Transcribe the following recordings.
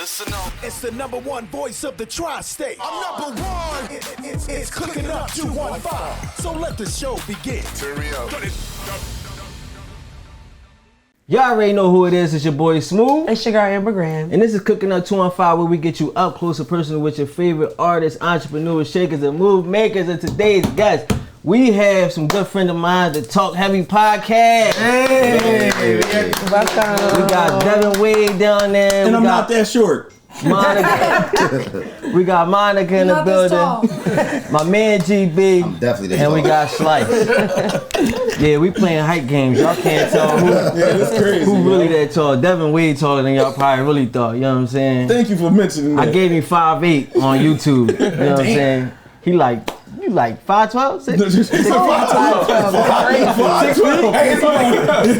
Listen up. It's the number one voice of the tri-state. I'm number one. It's Cooking Up 215. So let the show begin. Turn me up. Y'all already know who it is. It's your boy Smooth. It's your girl Amber Graham. And this is Cooking Up 215, where we get you up close and personal with your favorite artists, entrepreneurs, shakers, and move makers. And today's guest, we have some good friend of mine, the Talk Heavy Podcast. Hey. Welcome. We got Devin Wade down there. And I'm not that short. Monica. We got Monica in the building. My man GB. I'm definitely that And we got Slice. Yeah, we playing height games. Y'all can't tell who really that tall. Devin Wade taller than y'all probably really thought. You know what I'm saying? Thank you for mentioning that. I gave him 5'8" on YouTube. You know what I'm saying? He like, you like 5'12"?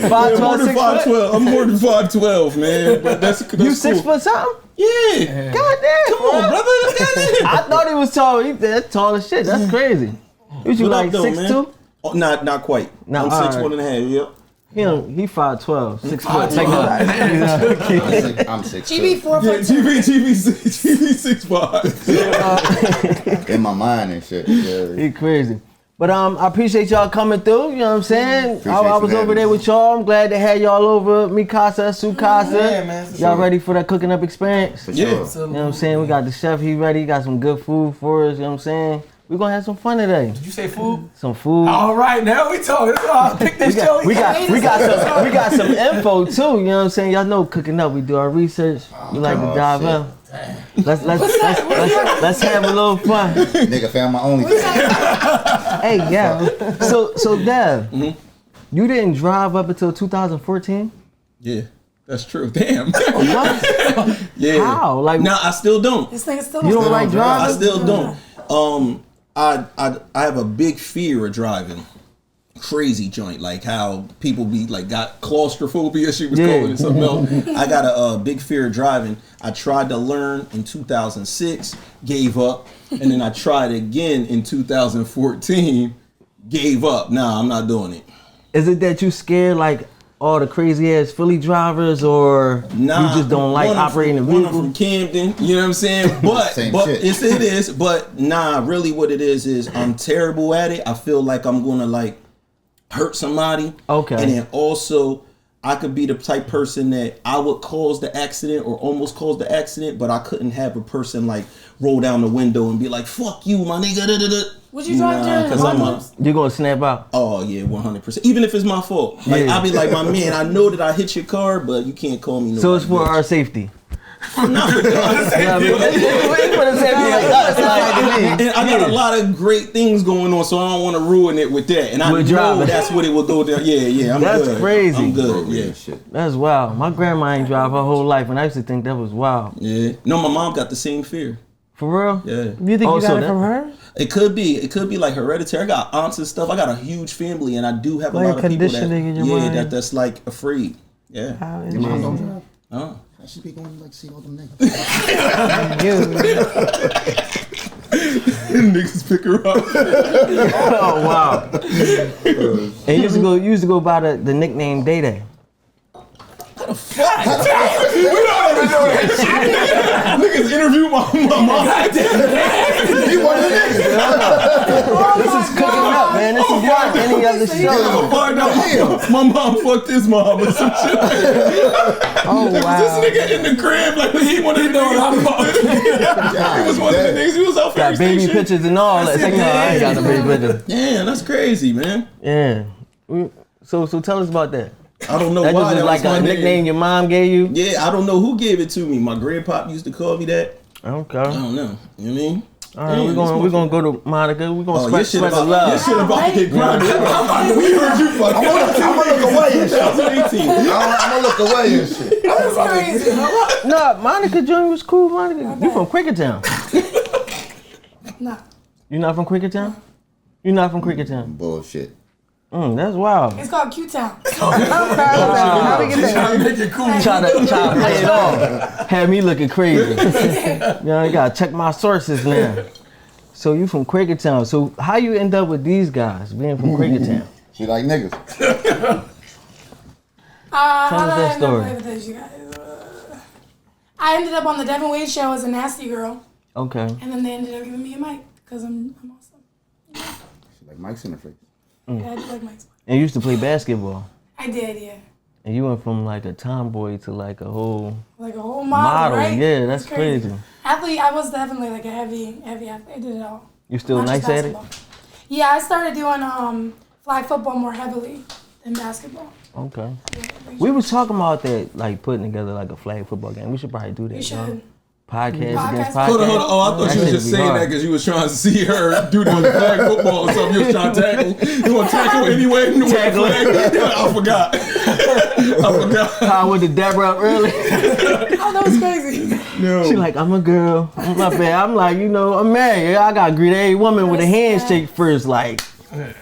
5'12". I'm more than 5'12", man. But that's You 6 foot something? Yeah. God damn. Come on, brother. I thought he was tall. That's tall as shit. That's crazy. Was you like 6'2"? Oh, not quite. No, I'm 6'1.5". Yep. He 5'12", 6 foot. I'm 6'2". GB 4 Yeah, foot. GB 6'5". In my mind and shit. Yeah. He crazy. But I appreciate y'all coming through, you know what I'm saying? I was over there with y'all. I'm glad to have y'all over. Mikasa, Sukasa. Yeah, man. Y'all ready for that cooking up experience? For Yeah. sure. You know what I'm saying? We got the chef, he ready. He got some good food for us, you know what I'm saying? We're gonna have some fun today. Did you say food? Some food. All right, now we talking. I'll pick this show. We got some info too, you know what I'm saying? Y'all know cooking up, we do our research. We like to dive in. Let's have a little fun. Nigga found my only Hey, yeah. So Dev, you didn't drive up until 2014? Yeah, that's true. Damn. What? Yeah. How? Like, No, I still don't. This nigga still you don't like I driving? still don't. I have a big fear of driving. Crazy joint, like how people be like got claustrophobia. She was calling it something else. I got a big fear of driving. I tried to learn in 2006, gave up, and then I tried again in 2014, gave up. Nah, I'm not doing it. Is it that you scared like all the crazy ass Philly drivers, or Nah, you just don't like operating the One vehicle? from Camden, you know what I'm saying? But Same it shit. is. But nah, really, what it is I'm terrible at it. I feel like I'm gonna like hurt somebody. Okay. And then also, I could be the type person that I would cause the accident or almost cause the accident, but I couldn't have a person like roll down the window and be like, "Fuck you, my nigga." Da, da, da. Would you drive during Because I'm holidays? You're gonna snap out. Oh yeah, 100%. Even if it's my fault, like Yeah. I'll be like, "My man, I know that I hit your car, but you can't call me." So it's for bitch." our safety. Not for It's for the safety like us. Like, And I got a lot of great things going on, so I don't want to ruin it with that. And I With know driving. that's what it will go down. Yeah, I'm That's good. crazy. I'm good. Yeah, shit. that's wild. My grandma ain't drive her whole life, and I used to think that was wild. yeah. No, my mom got the same fear. For real? Yeah, You think Oh, you so got it that- from her? it could be. It could be like hereditary. I got aunts and stuff. I got a huge family, and I do have a Like lot of people that conditioning in your mind. that's like afraid. Yeah. How Your mom don't drive? Oh. I should be going to like see all them niggas. Niggas pick her up. Oh wow! And you used to go by the nickname Day Day. We don't even know that shit. Niggas interview my mom. You one of the niggas. This is cooking up, man. This is not any other show. Find out my mom fucked his mom or some shit. Oh wow! This nigga in the crib like he wanted to know what I'm He was one of the niggas. He was out Got first baby station. pictures and all that. It's like, no, I ain't got no baby pictures. Yeah, that's crazy, man. Yeah. So tell us about that. I don't know That why just was that like was a my nickname name. your mom gave you. Yeah, I don't know who gave it to me. My grandpop used to call me that. Okay. I All don't know. You know what I mean? right, Damn, we're gonna go to Monica. We're gonna Oh, your shit spread the about love. your shit about to get grinded. We heard you fucking. I'm gonna look away and shit. 2018. I'm gonna look away and shit. That's crazy. No, Monica Jr. was cool. Monica, you from Quakertown? Nah. You not from Quakertown? You not from Quakertown? Bullshit. That's wild. It's called Q-Town. How we get that? Make it cool. Try to play it off. Had me looking crazy. You know, I gotta check my sources now. So you from Quakertown. So how you end up with these guys being from Quakertown? She like niggas. Tell us that story. I I ended up on the Devin Wade show as a nasty girl, Okay. and then they ended up giving me a mic because I'm awesome. She like Mike's in her face. Yeah, I do like mics. And you used to play basketball. I did, yeah. And you went from like a tomboy to like a whole Like a whole model, right? Yeah, that's crazy. Athlete, I was definitely like a heavy athlete. I did it all. You still Not nice just at it? basketball. Yeah, I started doing flag football more heavily than basketball. Okay. Yeah, We was talking about that, like putting together like a flag football game. We should probably do that. you Yo. should. Podcast Podcast. against podcast. Hold on. Oh, I thought That you was shit just be saying hard. that because you was trying to see her do the flag football or something. You was trying to tackle. You want to tackle anyway? Tackle. I forgot. I forgot. I went to Deborah up early. Oh, that was crazy. No. She like, I'm a girl. I'm my bad. I'm like, I'm married. I gotta greet every woman with a handshake first. Like,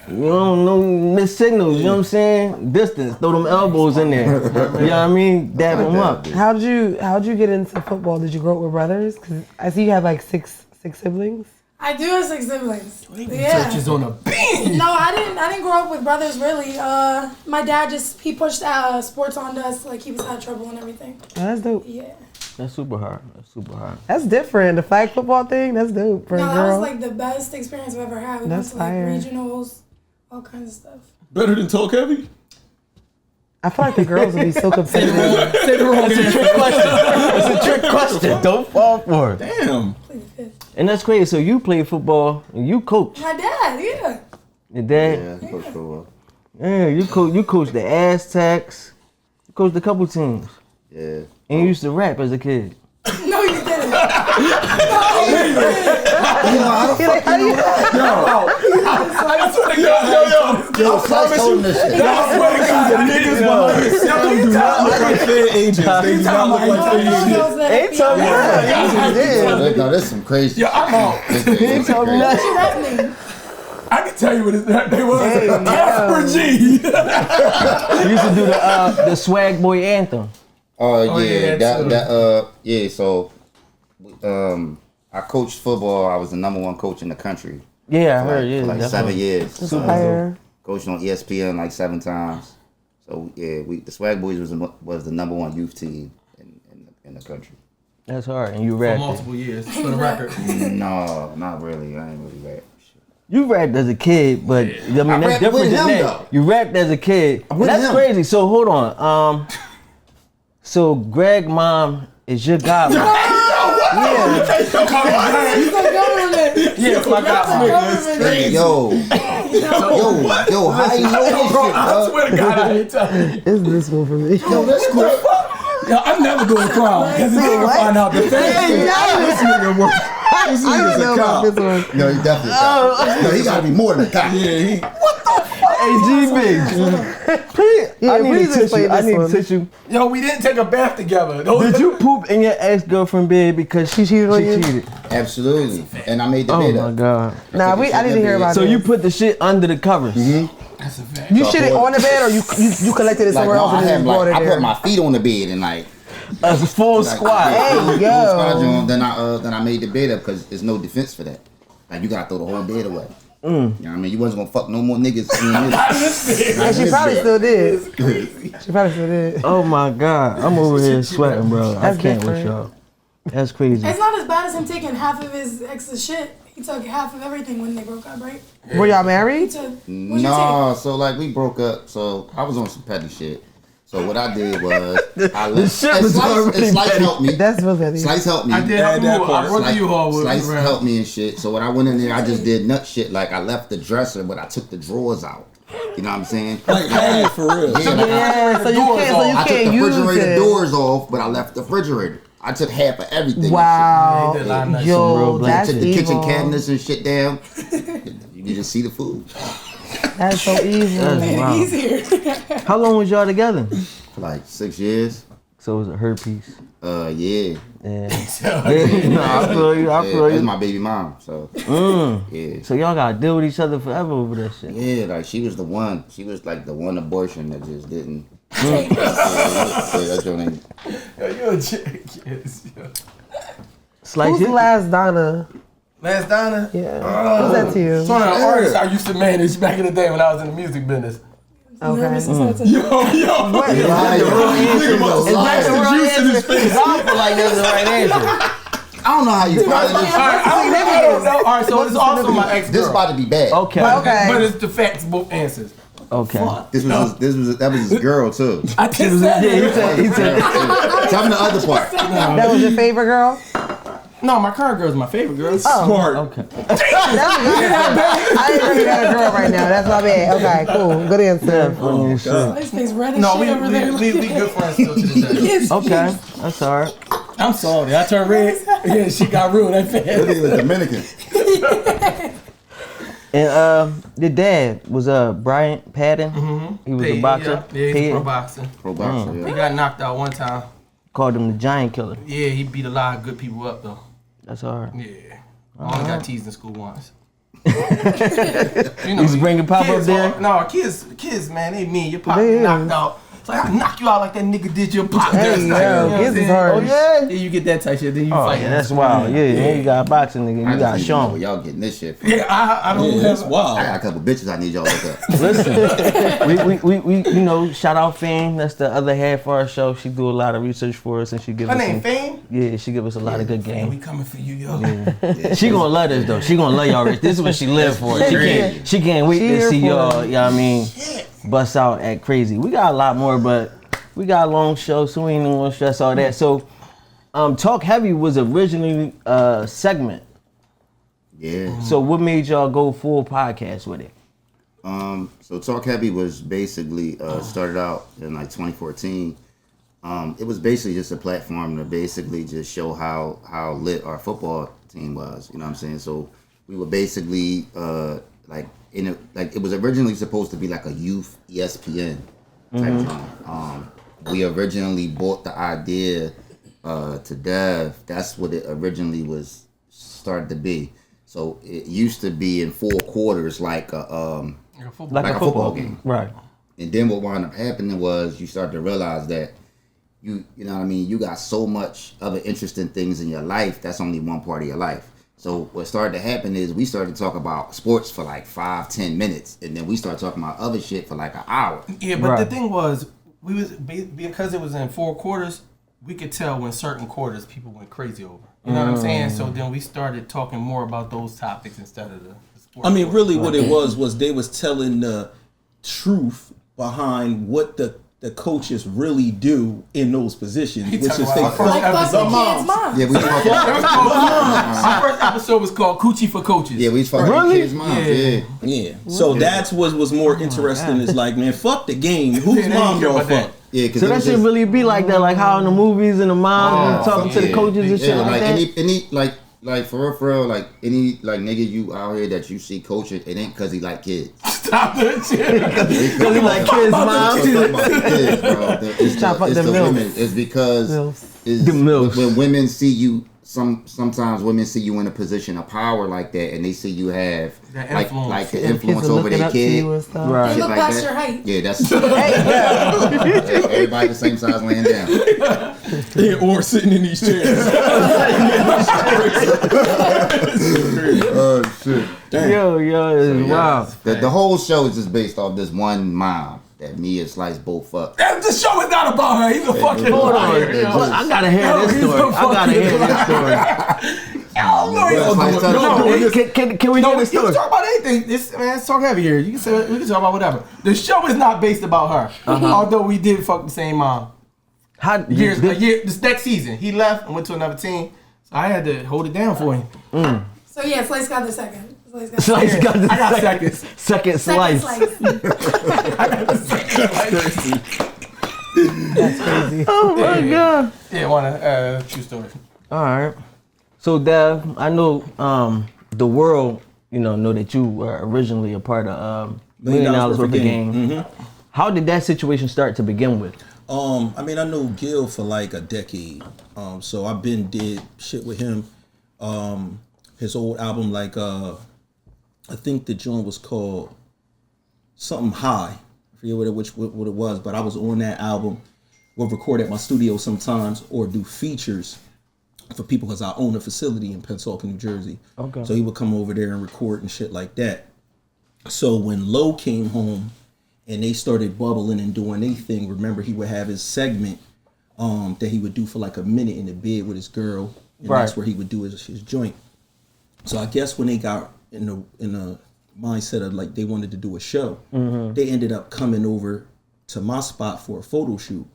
you don't know miss signals. You know what I'm saying? Distance. Throw them elbows in there. You know what I mean? Dab them up. How'd you get into football? Did you grow up with brothers? Cause I see you have like six siblings. I do have 6 siblings. Yeah. Church is on a beam. No, I didn't grow up with brothers really. My dad he pushed sports onto us, like he was out of trouble and everything. Oh, that's dope. Yeah. That's super hard. That's super hard. That's different. The flag football thing, that's dope for No, a that girl. was like the best experience I've ever had. We That's went to like fire. regionals, all kinds of stuff. Better than talk heavy? I feel like the girls would be so competitive. Say the wrong answer. It's a trick question. Don't fall for it. Damn. Played the fifth. And that's crazy. So you play football and you coach. My dad, yeah. Your dad? Yeah, Coach Football. Yeah, you coach the Aztecs. You coached a couple teams. Yeah. And you used to rap as a kid. No, you didn't. I swear to God. Yo, Slice told him this shit. I swear to God. The niggas behind the scenes do not look like fair agents. They do not look like fair agents. Ain't told me that. No, that's some crazy Yo, I'm out. shit. Ain't told me that. What's your rap name? I can tell you what his name was. Casper G. You used to do the Swag Boy anthem. Oh yeah, yeah, yeah. So, I coached football. I was the #1 coach in the country Yeah, I for heard. Yeah, like definitely. 7 years. Fire. Coached on ESPN like 7 times. So yeah, the Swag Boys was the #1 youth team in the country. That's hard. And you For rapped. multiple years, for the record. No, not really. I ain't really rap. You rapped as a kid, but I mean I that's rapped different with than him, that. though. You rapped as a kid. With That's him. crazy. So hold on. So Greg mom is your godmother. He's a government. Yeah, it's my That's a God. government. Yo, how you know this Bro, shit, I bro? swear to God, I ain't telling you. It's this one for me. Yo, that's cool. Yo, I'm never going to prom because he's going to find out the thing. This nigga work. This I nigga's don't know a about cop. this one. No, he definitely a cop. No, he gotta be more than a cop. Yeah, he. Hey, G-Big. Please, Yeah, I need please a tissue. explain I this need a one. tissue. Yo, we didn't take a bath together. Did you poop in your ex-girlfriend bed because she cheated on you? Cheated. Absolutely. And I made the Oh bed my up. God. Nah, I didn't hear about So this. you put the shit under the covers. That's a fact. You shit it on the bed, or you collected it Like, somewhere no, else I and had then brought it I there? put my feet on the bed and like A full like, squat. Hey, full yo. squat joint. Then I made the bed up because there's no defense for that. Like you gotta throw the whole bed away. You know what I mean? You wasn't gonna fuck no more niggas. And she probably still did. She probably still did. Oh my God. I'm over here sweating, bro. I That's can't with different. y'all. That's crazy. It's not as bad as him taking half of his ex's shit. He took half of everything when they broke up, right? Were y'all He married? took. What'd you No, so like we broke up. So I was on some petty shit. So what I did was I left. shit was already Slice petty. helped me. That's real petty. Slice helped me. I did help you. I brought Slice, you all with Slice around. helped me and shit. So when I went in there, I just did nut shit. Like I left the dresser, but I took the drawers out. You know what I'm saying? Like, hey, for real. Yeah, like, Yeah, so you doors can't, off. I took can't the use refrigerator it. doors off, but I left the refrigerator. I took half of everything. Wow. Yeah, he did a lot of nice Some real Yo, black that's And shit. I took the kitchen evil. cabinets and shit down. You just see the food. That's so evil. That's wild. He's here. How long was y'all together? For like 6 years. So it was a herpes. Yeah. Yeah. Yeah. No, I feel you. I Yeah, feel that's you. my baby mom. So yeah. So y'all gotta deal with each other forever over that shit. Yeah, like she was the one. She was like the one abortion that just didn't. Take it. That's your name. Yo, you a jackass. Yo. Slice Who's it. the last Donna? Last Donna? Yeah. Who's that to you? It's one of the artists I used to manage back in the day when I was in the music business. Okay. Nervous and stuff. Yo. What? Is that the real answer? Nigga, Is that the liar. real Juice in his answer? face. 'Cause I don't feel like that's the right answer. I don't know how you probably this. I don't know. All right, so it's also my ex-girl. This about to be bad. Okay. Okay. But it's the facts, both answers. Okay. That was his girl too. I just said it. He said, Tell me the other part. That was your favorite girl? No, my current girl is my favorite girl. Smart. okay. That's a good answer. I didn't know you had a girl right now. That's my bad. Okay, cool. Good answer. Funny as shit. His face red as No, shit over there. we good friends still to this day. Okay, that's all right. I'm sorry. I turned red. Yeah, she got ruined that That fast. nigga was Dominican. And your dad was Brian Patton. He was a boxer. Yeah, he's a pro boxer. Pro boxer, He yeah. got knocked out one time. Called him the Giant Killer. Yeah, he beat a lot of good people up though. That's all right. Yeah. I only got teased in school once. You used to bring your pop up kids there? No, kids, man, they mean. Your pop They get knocked is. out. It's like, I knock you out like that nigga did your pop. Hey, That's yo, like, you know what kids I'm is saying? hard. Oh, yeah? Yeah, you get that type shit, then you Oh, fight. yeah, that's wild. Yeah, yeah, you got boxing, nigga. You got to show Where him. y'all getting this shit from. Yeah, I don't Yeah, have. that's wild. I got a couple bitches I need y'all to look up. Listen, we you know, shout out Fame. That's the other half of our show. She do a lot of research for us, and she give Her us name some, Fame. yeah, she give us a lot of good Man, we game. coming for you, yo. She gonna love us though. She gonna love y'all. Rich. This is what she live for. She can't wait She to here see for y'all. it. You know what I mean? Bust out at crazy. We got a lot more, but we got a long show, so we ain't even gonna stress all that. So, Talk Heavy was originally a segment. Yeah. So what made y'all go full podcast with it? So Talk Heavy was basically started out in like 2014. It was basically just a platform to basically just show how lit our football team was. You know what I'm saying? So we were basically it was originally supposed to be like a youth ESPN type joint. We originally bought the idea to Dev. That's what it originally was started to be. So it used to be in 4 quarters like a football game. Right. And then what wound up happening was you start to realize that you know what I mean, you got so much other interesting things in your life, that's only one part of your life. So what started to happen is we started to talk about sports for like 5-10 minutes, and then we started talking about other shit for like an hour. Yeah, but Right. the thing was, we was because it was in 4 quarters, we could tell when certain quarters people went crazy over. You know what I'm saying? So then we started talking more about those topics instead of the sports. I mean, really, what it was they was telling the truth behind what the coaches really do in those positions, which is talking they about fuck Like fuck the the kids' moms. moms. Yeah, we talking Our first episode was called Coochie for Coaches. yeah, we fucking Really? kids' moms. Yeah. Yeah. Yeah. So that's what was more interesting. Is like, man, fuck the game. Whose Yeah, they mom don't care y'all about that. fuck? Yeah, because So that should really be like that, like how in the movies and the moms talking to the coaches and shit Yeah, like like that. any like for real, like any like nigga you out here that you see coaching, it ain't cause he like kids. Stop that shit. Because he like kids, mom. Kids, bro. It's Tryna fuck the them milfs. women. It's because it's, The milfs. when women see you, sometimes women see you in a position of power like that, and they see you have That like influence. the Kids influence are over looking their up to kid. you and stuff. Right. They Shit look like past that. your height. Yeah, that's Hey, yo. everybody the same size laying down. Yeah, or sitting in these chairs. Oh shit. Yo, it's wild. The whole show is just based off this one mom that me and Slice both fuck. The show is not about her. He's a fucking Hold on. liar. Yo, I gotta hear this he's story. a I gotta hear this story. Oh, no, you don't do it. No, Can we No, hear we this can story? talk about anything. Let's talk heavy here. You can say we can talk about whatever. The show is not based about her, although we did fuck the same mom. How A year, this next season, he left and went to another team, so I had to hold it down for him. So yeah, Slice got the second. Slice got the Slice got the I got second, seconds. second second slice. That's crazy. Oh my god. Yeah, one true story. All right. So Dev, I know the world, know that you were originally a part of $1 Million Worth of Game. How did that situation start to begin with? I mean, I know Gil for like a decade. So I've did shit with him. His old album, like I think the joint was called something High. I forget what it was, but I was on that album. We'll record at my studio sometimes or do features for people because I own a facility in Pensacola, New Jersey. Okay. So he would come over there and record and shit like that. So when Low came home and they started bubbling and doing their thing. Remember, he would have his segment that he would do for like a minute in the bed with his girl, and that's where he would do his joint. So I guess when they got in the mindset of like they wanted to do a show, they ended up coming over to my spot for a photo shoot,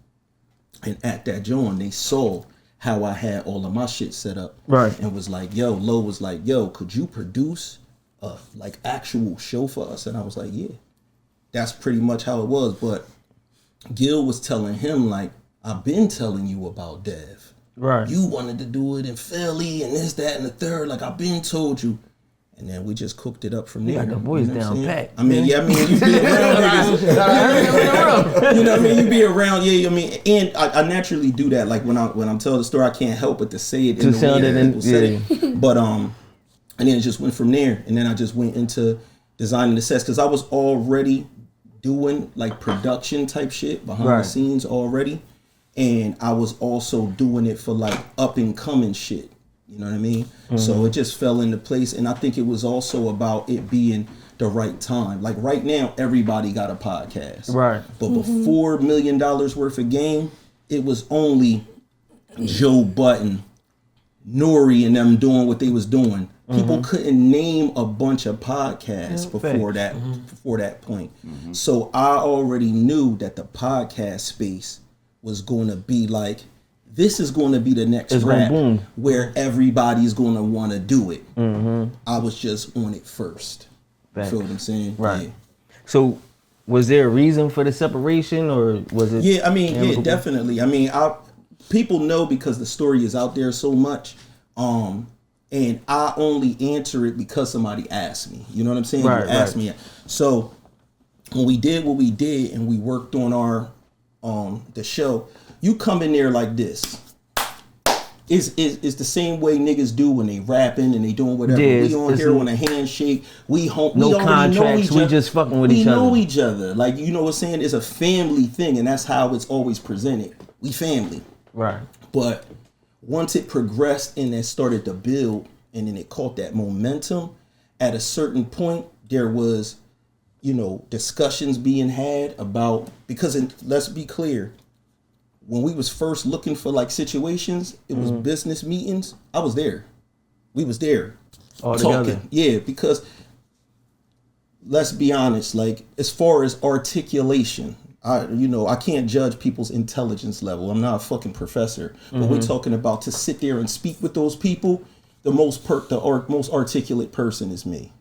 and at that joint they saw how I had all of my shit set up, and was like, yo, Lo was like, yo, could you produce a like actual show for us? And I was like, yeah. That's pretty much how it was. But Gil was telling him, like, I've been telling you about Dev. Right. You wanted to do it in Philly and this, that, and the third. Like, I've been told you. And then we just cooked it up from there. Got the boys down pat. I mean, you be around niggas. You know what I mean? You be around, I mean, and I naturally do that. Like, when I'm telling the story, I can't help but to say it in the way that people say it. But, and then it just went from there. And then I just went into designing the sets because I was already doing like production type shit behind the scenes already, and I was also doing it for like up and coming shit, you know what I mean? So it just fell into place, and I think it was also about it being the right time. Like right now everybody got a podcast, right? But before $1 million worth of game, it was only Joe Button, Nori, and them doing what they was doing. People couldn't name a bunch of podcasts before that point. So I already knew that the podcast space was going to be like, this is going to be the next rap where everybody's going to want to do it. I was just on it first. You feel what I'm saying? Right. Yeah. So was there a reason for the separation, or was it? Yeah, I mean, amicable? Yeah, definitely. I mean, people know because the story is out there so much. And I only answer it because somebody asked me. You know what I'm saying? Right, you asked me. So when we did what we did and we worked on our the show, you come in there like this. It's the same way niggas do when they rapping and they doing whatever. Yeah, we on here on a handshake. We contracts. We just fucking with each other. We know each other. Like, you know what I'm saying? It's a family thing, and that's how it's always presented. We family. Right. But once it progressed and it started to build and then it caught that momentum, at a certain point there was, discussions being had about, because let's be clear, when we was first looking for like situations, it was business meetings. I was there. We was there all talking. Together. Yeah, because let's be honest, like as far as articulation, I can't judge people's intelligence level. I'm not a fucking professor, but we're talking about to sit there and speak with those people. The most articulate person is me.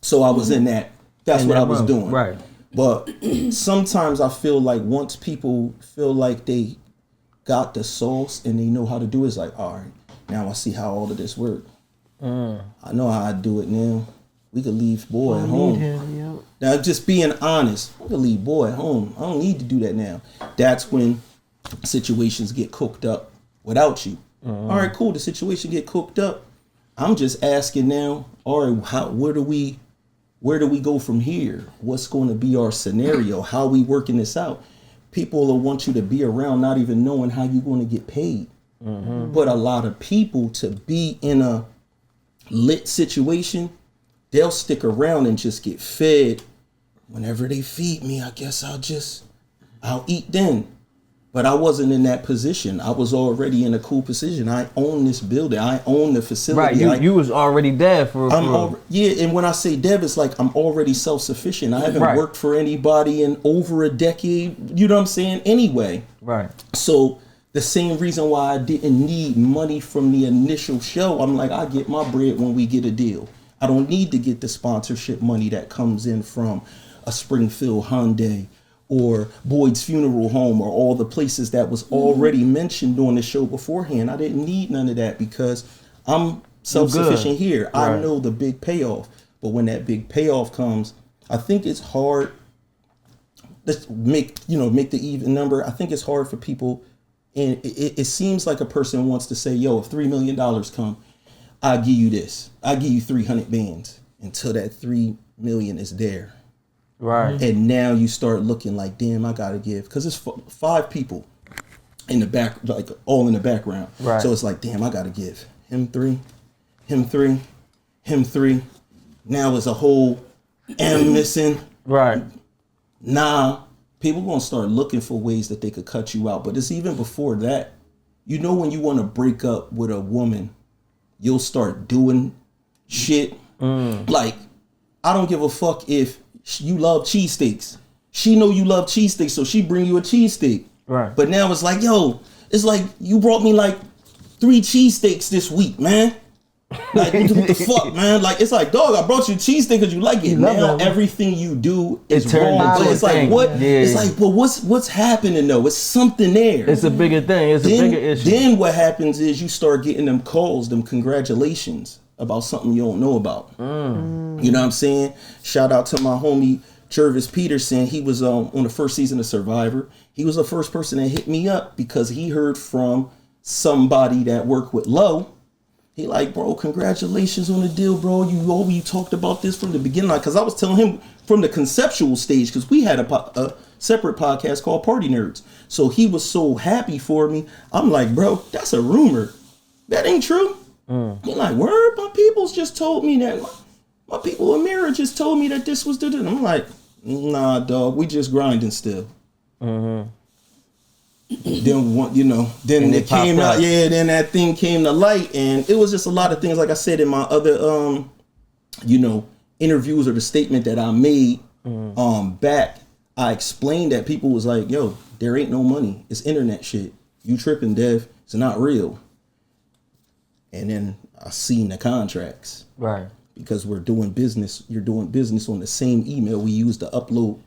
So I was in that. That's what I was doing. Right. But sometimes I feel like once people feel like they got the sauce and they know how to do it, it's like, all right, now I see how all of this works. I know how I do it now. We could leave boy at home. Now, just being honest, we could leave boy at home. I don't need to do that now. That's when situations get cooked up without you. All right, cool. The situation get cooked up. I'm just asking now, all right, where do we go from here? What's going to be our scenario? How are we working this out? People will want you to be around not even knowing how you're going to get paid. But a lot of people, to be in a lit situation, they'll stick around and just get fed. Whenever they feed me, I guess I'll eat then. But I wasn't in that position. I was already in a cool position. I own this building. I own the facility. Right, you was already there for yeah, and when I say dev, it's like I'm already self-sufficient. I haven't worked for anybody in over a decade. You know what I'm saying? Anyway. Right. So the same reason why I didn't need money from the initial show, I'm like, I get my bread when we get a deal. I don't need to get the sponsorship money that comes in from a Springfield Hyundai or Boyd's Funeral Home or all the places that was already mentioned on the show beforehand. I didn't need none of that because I'm self-sufficient here. Right. I know the big payoff. But when that big payoff comes, I think it's hard. Let's make the even number. I think it's hard for people. And it seems like a person wants to say, yo, if $3 million come, I'll give you this. I'll give you 300 bands until that 3 million is there. Right. And now you start looking like, damn, I gotta give, because it's 5 people in the back, like all in the background. Right. So it's like, damn, I gotta give him 3, him 3, him 3. Now it's a whole M missing. Right. Nah, people gonna start looking for ways that they could cut you out. But it's even before that. You know, when you want to break up with a woman, you'll start doing shit. Like, I don't give a fuck if you love cheesesteaks. She know you love cheesesteaks, so she bring you a cheesesteak. Right. But now it's like, yo, it's like you brought me like 3 cheesesteaks this week, man. Like, what the fuck, man? Like, it's like, dog, I brought you cheesesteak because you like it. Now everything you do is wrong. But it's like, what? Yeah. It's like, well, what's happening though? It's something there. It's a bigger thing. It's a bigger issue. Then what happens is you start getting them calls, them congratulations about something you don't know about. You know what I'm saying? Shout out to my homie Jervis Peterson. He was on the first season of Survivor. He was the first person that hit me up because he heard from somebody that worked with Lowe. He like, bro, congratulations on the deal, bro. You talked about this from the beginning. Like, because I was telling him from the conceptual stage, because we had a separate podcast called Party Nerds. So he was so happy for me. I'm like, bro, that's a rumor. That ain't true. He like, word, my people's just told me that. My people in Mirror just told me that this was the deal. I'm like, nah, dog, we just grinding still. Then it came out, then that thing came to light, and it was just a lot of things. Like I said in my other, interviews or the statement that I made, back, I explained that people was like, yo, there ain't no money. It's internet shit. You tripping, Dev. It's not real. And then I seen the contracts. Right. Because we're doing business. You're doing business on the same email we use to upload.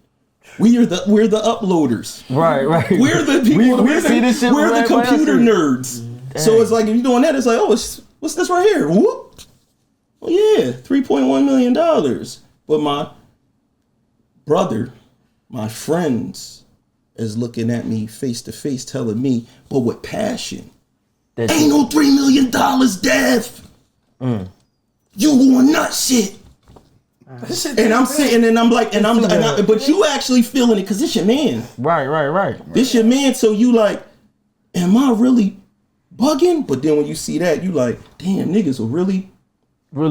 We're the uploaders. Right. We're the people. We're the computer nerds. Dang. So it's like if you're doing that, it's like, oh, what's this right here? Whoop. Oh yeah, $3.1 million. But my brother, my friends, is looking at me face to face, telling me, but with passion, ain't no $3 million, Dev. You want nut shit. And I'm sitting and I'm like, but you actually feeling it because it's your man. Right. This your man, so you like, am I really bugging? But then when you see that, you like, damn, niggas will really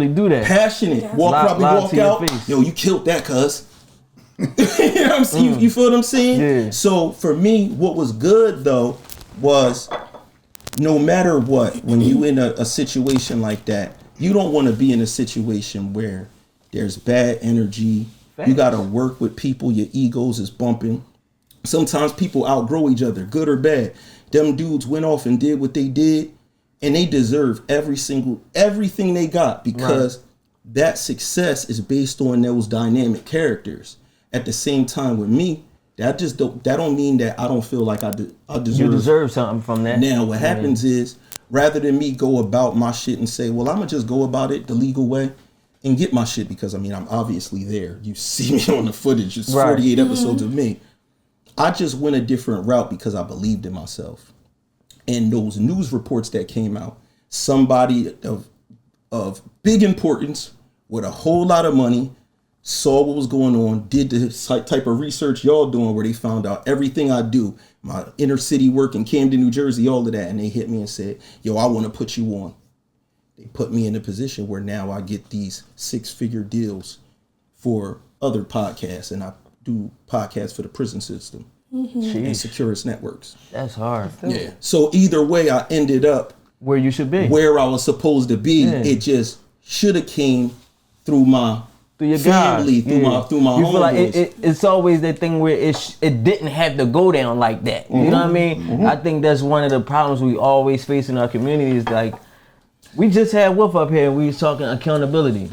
do that. Passionate. Yeah. Walk out. Yo, you killed that, cuz. You know what I'm saying? You feel what I'm saying? Yeah. So for me, what was good though was no matter what, when you in a situation like that, you don't want to be in a situation where there's bad energy. Thanks. You got to work with people. Your egos is bumping. Sometimes people outgrow each other, good or bad. Them dudes went off and did what they did, and they deserve everything they got because that success is based on those dynamic characters. At the same time with me, that don't mean that I don't feel like I deserve. You deserve something from that. Now what happens is, rather than me go about my shit and say, well, I'm gonna just go about it the legal way and get my shit, because I mean I'm obviously there. You see me on the footage. It's 48 episodes of me. I just went a different route because I believed in myself. And those news reports that came out, somebody of big importance with a whole lot of money saw what was going on, did the type of research y'all doing where they found out everything I do, my inner city work in Camden, New Jersey, all of that. And they hit me and said, yo, I want to put you on. They put me in a position where now I get these 6-figure deals for other podcasts, and I do podcasts for the prison system and Securus Networks. That's hard. Yeah. So either way, I ended up where you should be, where I was supposed to be. Yeah. It just should have came through your family, through my you feel like it's always that thing where it didn't have to go down like that. You know what I mean? I think that's one of the problems we always face in our community is like, we just had Wolf up here and we was talking accountability.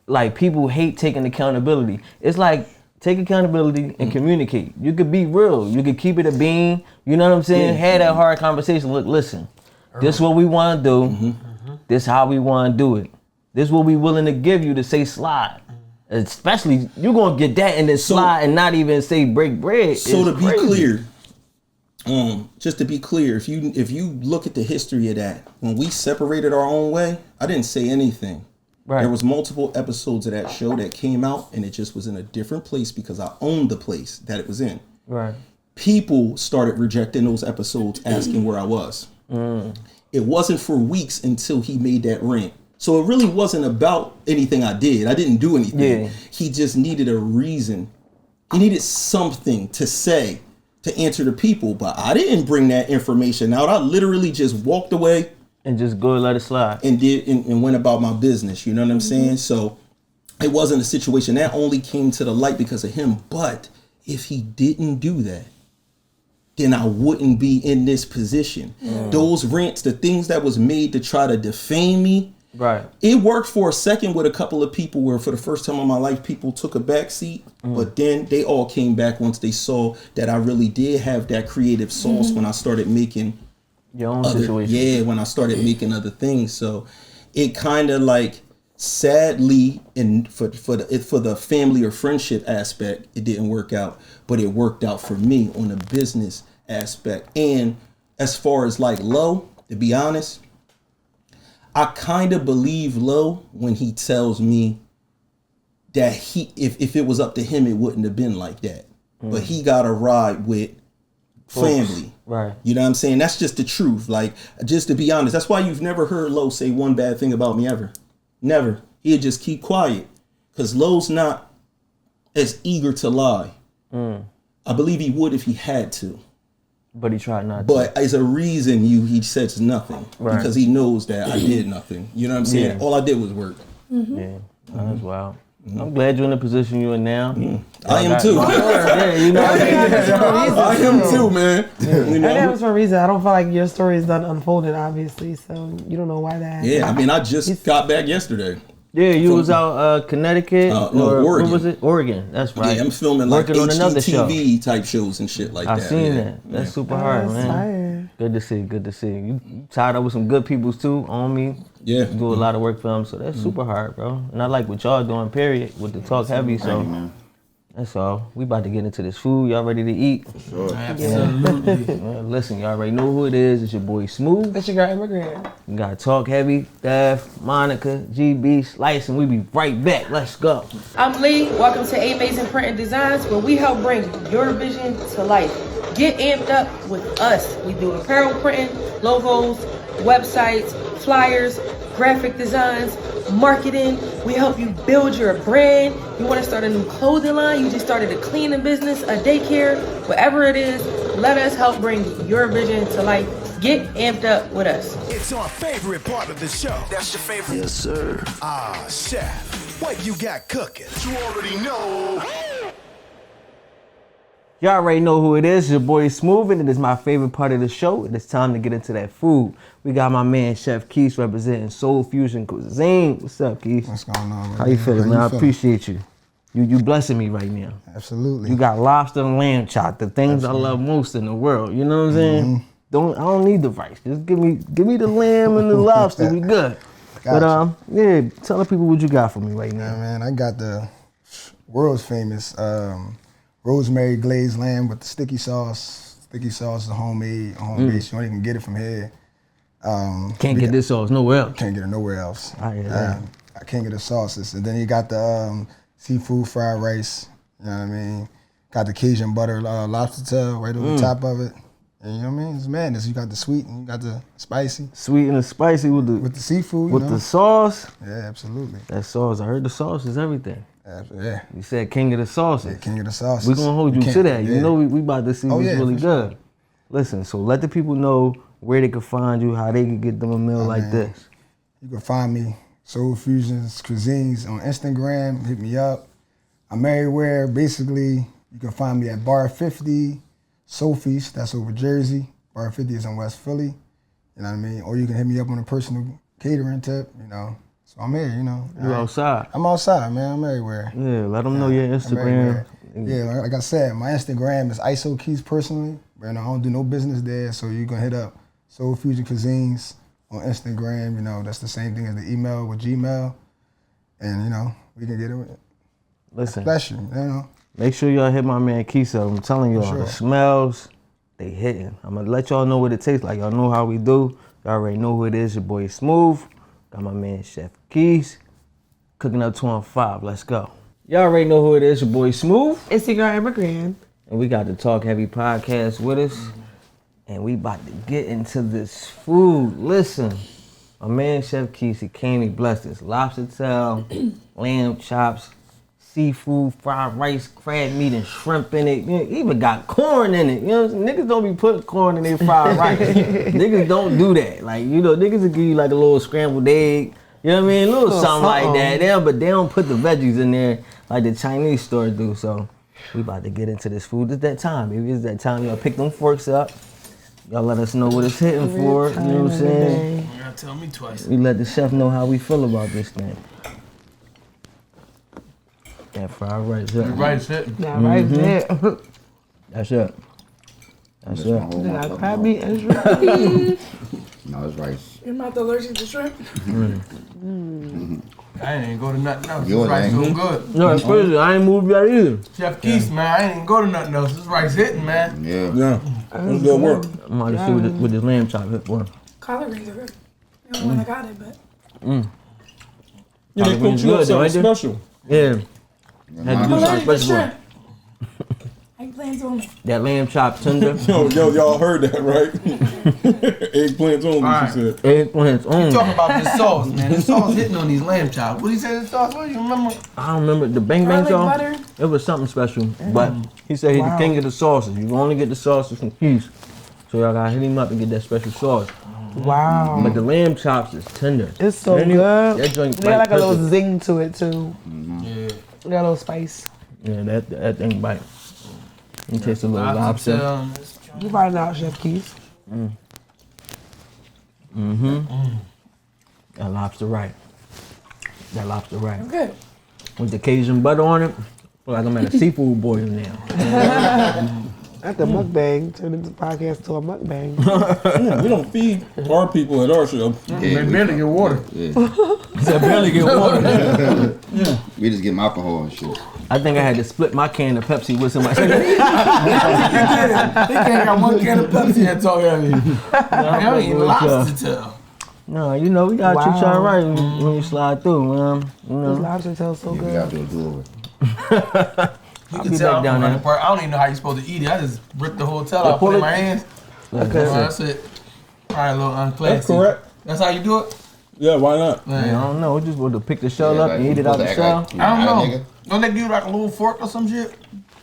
Like, people hate taking accountability. It's like, take accountability and communicate. You could be real. You could keep it a bean. You know what I'm saying? Have that hard conversation. Look, listen, this is what we want to do. This is how we want to do it. This is what we willing to give you to say slide. Especially, you're going to get that and then slide and not even say break bread. So to be clear, just to be clear, if you look at the history of that, when we separated our own way, I didn't say anything. Right. There was multiple episodes of that show that came out, and it just was in a different place because I owned the place that it was in. Right. People started rejecting those episodes, asking where I was. It wasn't for weeks until he made that rant. So it really wasn't about anything I did. I didn't do anything. Yeah. He just needed a reason. He needed something to say to answer the people, but I didn't bring that information out. I literally just walked away And just go and let it slide. and went about my business. You know what I'm saying? So it wasn't a situation that only came to the light because of him. But if he didn't do that, then I wouldn't be in this position. Those rants, the things that was made to try to defame me, Right. it worked for a second with a couple of people where for the first time in my life, people took a back seat, but then they all came back once they saw that I really did have that creative sauce when I started making Your own other, situation. yeah, when I started making other things. So it kind of like, sadly, and for the family or friendship aspect, it didn't work out, but it worked out for me on the business aspect. And as far as like Lo, to be honest, I kind of believe Lo when he tells me that if it was up to him, it wouldn't have been like that. But he got a ride with family. Right. You know what I'm saying? That's just the truth. Like, just to be honest, that's why you've never heard Lo say one bad thing about me ever. Never. He'd just keep quiet. Because Lo's not as eager to lie. I believe he would if he had to. But he tried not to. But as a reason, he says nothing. Right. Because he knows that I did nothing. You know what I'm saying? Yeah. All I did was work. Yeah, that's wild. I'm glad you're in the position you're in now. I am too. Yeah, you know what I mean? I am too, man. You And that know? was for a reason. I don't feel like your story is done unfolded, obviously, so you don't know why that happened. Yeah, I mean, I just got back yesterday. Yeah, you was out Connecticut. No, or Oregon. What was it? Oregon. That's right. Yeah, I'm filming like Working on another show. HGTV type shows and shit like I that. seen yeah. that. That's super Oh, hard, that's man. fire. Good to see. Good to see. You tied up with some good peoples too on me. Yeah. Do a lot of work for them, so that's super hard, bro. And I like what y'all doing, period, with the talk heavy. So man. that's all. We about to get into this food. Y'all ready to eat? Sure. Absolutely. Well, listen, y'all already know who it is. It's your boy Smooth. But you got immigrant. We got Talk Heavy, Def, Monica, GB, Slice, and we be right back. Let's go. I'm Lee. Welcome to Amazing Print and Designs, where we help bring your vision to life. Get amped up with us. We do apparel printing, logos, websites, flyers, graphic designs, marketing. We help you build your brand. You want to start a new clothing line, you just started a cleaning business, a daycare, whatever it is, let us help bring your vision to life. Get amped up with us. It's our favorite part of the show. That's your favorite? Yes, sir. Ah, chef, what you got cooking? You already know. Y'all already know who it is. Your boy Smooth, and it is my favorite part of the show. It is time to get into that food. We got my man Chef Keith representing Soul Fusion Cuisine. What's up, Keith? What's going on, man? How you feeling, man? I appreciate you. You blessing me right now. Absolutely. You got lobster and lamb chop, the things I love most in the world. You know what I'm saying? I don't need the rice. Just give me the lamb and the lobster. We good. Gotcha. But yeah, tell the people what you got for me right now. Yeah, man, I got the world's famous rosemary glazed lamb with the sticky sauce. Sticky sauce is homemade. You don't even get it from here. Can't get this sauce nowhere else. Can't get it nowhere else. I hear that. I can't get the sauces. And then you got the seafood fried rice. You know what I mean? Got the Cajun butter lobster tail right over the top of it. And you know what I mean? It's madness. You got the sweet and you got the spicy. Sweet and the spicy with the seafood. With you know? the sauce. Yeah, absolutely. That sauce. I heard the sauce is everything. Yeah. You said king of the sauces. Yeah, king of the sauces. We're gonna hold you to that. Yeah. You know we about to see what's really for good. sure. Listen, so let the people know where they can find you, how they can get them a meal like this. You can find me Soul Fusions Cuisines on Instagram. Hit me up. I'm everywhere. Basically, you can find me at Bar 50, Sophie's. That's over Jersey. Bar 50 is in West Philly. You know what I mean? Or you can hit me up on a personal catering tip. You know. So I'm here. You know. You outside? I'm outside, man. I'm everywhere. Yeah, let them know your Instagram. Yeah, like I said, my Instagram is ISO Keys personally. But I don't do no business there, so you can hit up Soul Fusion Cuisines on Instagram. You know, that's the same thing as the email with Gmail. And, you know, we can get it. Listen, Bless you, you know. make sure y'all hit my man Keith up. I'm telling y'all, Sure. the smells, they hitting. I'm gonna let y'all know what it tastes like. Y'all know how we do. Y'all already know who it is. Your boy Smooth. Got my man Chef Keith. Cooking up 2 on 5. Let's go. Y'all already know who it is. Your boy Smooth. It's your girl immigrant. And we got the Talk Heavy podcast with us. And we about to get into this food. Listen, my man Chef Keith, he came, he blessed us. Lobster tail, lamb chops, seafood, fried rice, crab meat, and shrimp in it. You know, even got corn in it. You know, niggas don't be putting corn in their fried rice. Niggas don't do that. Like, you know, niggas will give you like a little scrambled egg. You know what I mean? A little something like that. Yeah, but they don't put the veggies in there like the Chinese stores do. So we about to get into this food. It's that time, baby. It's that time. Y'all pick them forks up. Y'all let us know what it's hitting for. You know what I'm saying? You gotta tell me twice. We let the chef know how we feel about this thing. That fried rice. The rice hitting. That right there. That's it. That's it. That crab meat and shrimp. No, it's rice. You're not allergic to shrimp? I ain't even go to nothing else. Yours This rice ain't. so good. No, it's crazy. I ain't moved yet either. Chef Keith, man, I ain't even go to nothing else. This rice hitting, man. Yeah. Yeah, that's good work. I'm about to see what this lamb chop hit for. Collard greens are good. The only one I got it, but Yeah, they Collard greens cooked you up good, though, something ain't special. Yeah. Yeah, Had to mine- do I'm something allergic to special. shrimp. Eggplants only. That lamb chop tender. Yo, y'all heard that, right? Eggplants only, Alright. she said. Eggplants only. Talking about this sauce, man. This sauce hitting on these lamb chops. What did he say this sauce was? You remember? I don't remember the bang bang Garlic sauce. butter. It was something special, but he said he's the king of the sauces. You can only get the sauces from Keith, so y'all gotta hit him up and get that special sauce. Wow. But the lamb chops is tender. It's so And good. That joint They got like a little perfect. zing to it too. Yeah. They got a little spice. Yeah, that thing bite. You taste a little lobster. You find out, Chef Keith. That lobster right. That lobster right. Good. With the Cajun butter on it, feel like I'm at a seafood boil now. At the mukbang, turned into podcast to a mukbang. We don't feed our people at our show. They barely get water. I barely get water. We just get 'em alcohol and shit. I think I had to split my can of Pepsi with somebody. They can't got one can of Pepsi that's all I mean. I don't eat lobster tail. No, you know, we gotta treat y'all right when you slide through, man. You This know. lobster tail's so We good. gotta do a do-over. You I'll can be tell back I'm down from there. the part. I don't even know how you're supposed to eat it. I just ripped the whole tail out, pull put it in it- my hands. Okay. That's it. Probably a little unclassy. That's correct. That's how you do it? Yeah, why not? I don't know. We just want to pick the shell Yeah, up like, and eat it you out the supposed to shell. act like I don't you know. nigga. Don't they give you like a little fork or some shit?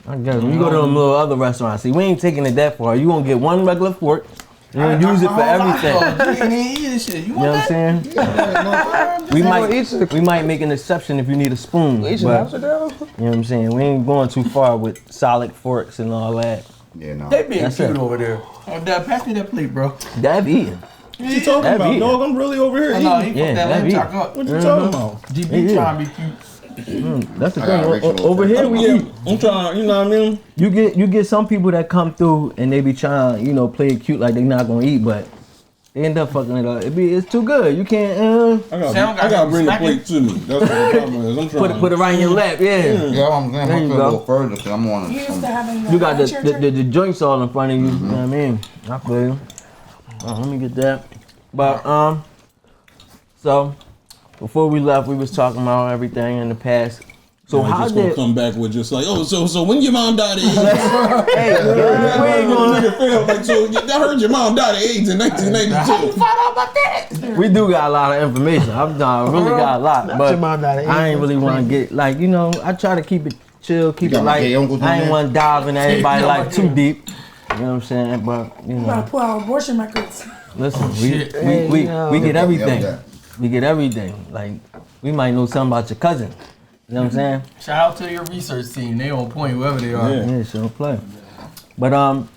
I guess when you go to them little other restaurants, see, we ain't taking it that far. You gonna get one regular fork. You gonna use it for everything. You ain't even eat this shit. You You know want what I'm that? saying? We might make an exception if you need a spoon. Eat your But, lobster tail? you know what I'm saying? We ain't going too far with solid forks and all that. Yeah, no. They being That's cute it. over there. Oh, Dad, pass me that plate, bro. That eating. What you talking That about, be- dog? I'm really over here I eating. know, he Yeah, put that that lamb be- chop up. What you talking about? GB Yeah. trying to be cute. That's the I thing. got original Over here, we Yeah, eat. I'm trying, you know what I mean? You get some people that come through and they be trying, you know, play it cute like they not gonna eat, but they end up fucking it up. It's too good. You can't I Sound gotta got bring the smacking. plate to me. That's what the problem is. I'm trying. put it right in your lap. Yeah. Yeah, I'm saying There I'm you a go. little further because I'm on You used to having the You got ranch here, the joints all in front of you. You know what I mean? I feel you. Let me get that. But so before we left, we was talking about everything in the past. So I how just gonna did? come back with just like, oh, so when your mom died of AIDS? Hey, yeah, we ain't gonna. Nigga feel like, so I heard your mom died of AIDS in 1992. We do got a lot of information. I really got a lot, your but mom died of I ain't AIDS. really want to get like, you know. I try to keep it chill, keep You it got my light. gay uncles in I ain't there? want to dive into everybody like too deep. You know what I'm saying? But you You gotta know, pull out abortion records. listen, Shit. we get Yeah, everything. yeah. We get everything. Like we might know something about your cousin. You know what I'm saying? Shout out to your research team. They on point, whoever they are. Yeah. Yeah, so play. But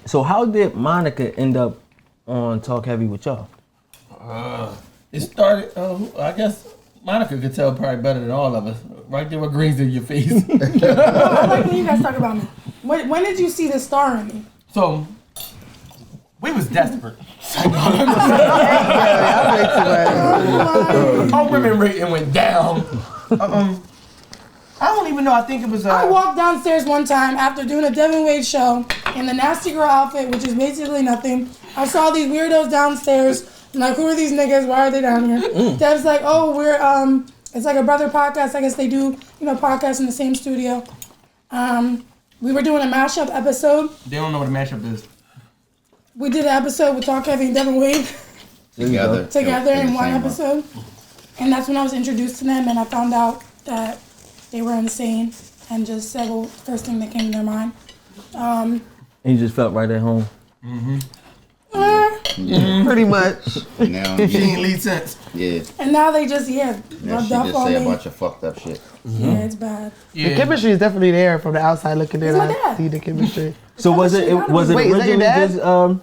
so how did Monica end up on Talk Heavy with y'all? It started, I guess Monica could tell probably better than all of us. Right there with greens in your face. I like when you guys talk about me. When did you see the star in me? So, we was desperate. Our women rating went down. I don't even know. I think it was. I walked downstairs one time after doing a Devin Wade show in the nasty girl outfit, which is basically nothing. I saw these weirdos downstairs. I'm like, who are these niggas? Why are they down here? Dev's like, oh, we're it's like a brother podcast. I guess they do, podcasts in the same studio. We were doing a mashup episode. They don't know what a mashup is. We did an episode with Talk Heavy and Devin Wade Together in the one same episode. And that's when I was introduced to them and I found out that they were insane and just said the first thing that came to their mind. And you just felt right at home. Pretty much. Now, She ain't lead sense. yeah. And now they just, Now rubbed she off just on say a me. bunch of fucked up shit. Yeah, it's bad. Yeah. The chemistry is definitely there from the outside looking in. It's my I dad. see the chemistry. So was it Wait, is that your originally dad? just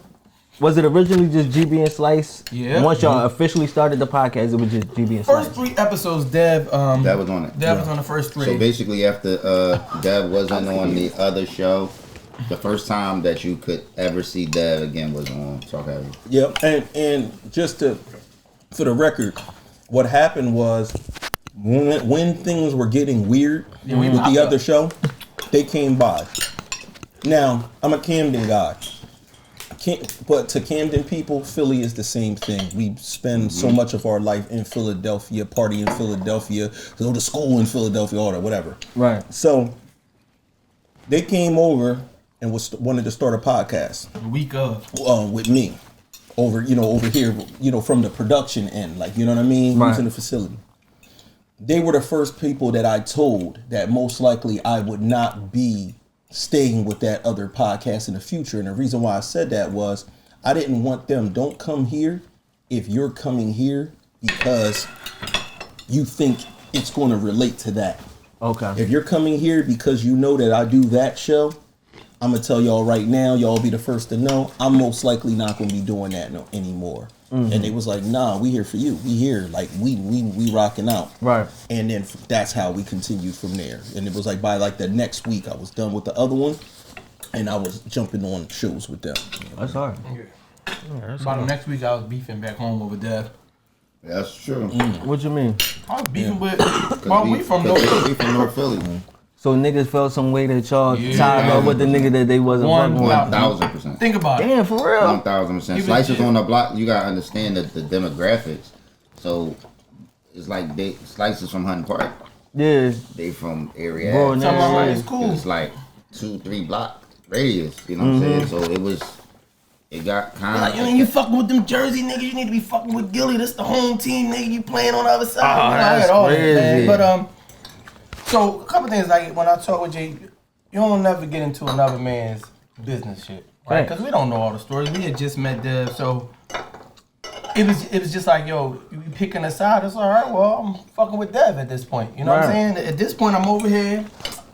was it originally just GB and Slice? Yeah. Once y'all officially started the podcast, it was just GB and Slice. First 3 episodes, Dev That was on it. was on the first 3. So basically, after Dev wasn't on the other show, the first time that you could ever see Dev again was on Talk Heavy. Yep, and just for the record, what happened was when things were getting weird with the other show, they came by. Now I'm a Camden guy, but to Camden people, Philly is the same thing. We spend so much of our life in Philadelphia, party in Philadelphia, go to school in Philadelphia, all that, whatever. Right. So they came over and wanted to start a podcast. The week of. With me over here, from the production end, like, you know what I mean? Right. Using the facility. They were the first people that I told that most likely I would not be staying with that other podcast in the future. And the reason why I said that was I didn't want them, don't come here if you're coming here because you think it's going to relate to that. Okay. If you're coming here because you know that I do that show, I'm gonna tell y'all right now, y'all be the first to know, I'm most likely not gonna be doing that anymore. Mm-hmm. And they was like, nah, we here for you. We here, like we rocking out. Right. And then that's how we continued from there. And it was like by like the next week, I was done with the other one, and I was jumping on shows with them. That's hard. About the next week, I was beefing back home over Dev. That's true. What you mean? I was beefing with. Well, we from North Philly. We from North Philly. So niggas felt some way that y'all Yeah. tied up with the nigga that they wasn't fucking with. 1,000%. Think about it. Damn, for real. 1,000%. Slices on the block. You gotta understand the demographics. So it's like Slices from Hunting Park. Yeah. They from area. Bro, Tell my mom it's cool. It's like 2-3 block radius. You know what I'm saying? So it got kind Like, of. you fucking with them Jersey niggas, you need to be fucking with Gillie. This the home team, nigga. You playing on the other side. Oh, I that's had all crazy. that, man. But so a couple things, like when I talk with Jay, you don't never get into another man's business shit, right? Because we don't know all the stories. We had just met Dev, so it was just like, yo, you picking a side. It's all right. Well, I'm fucking with Dev at this point. You know what I'm saying? At this point, I'm over here.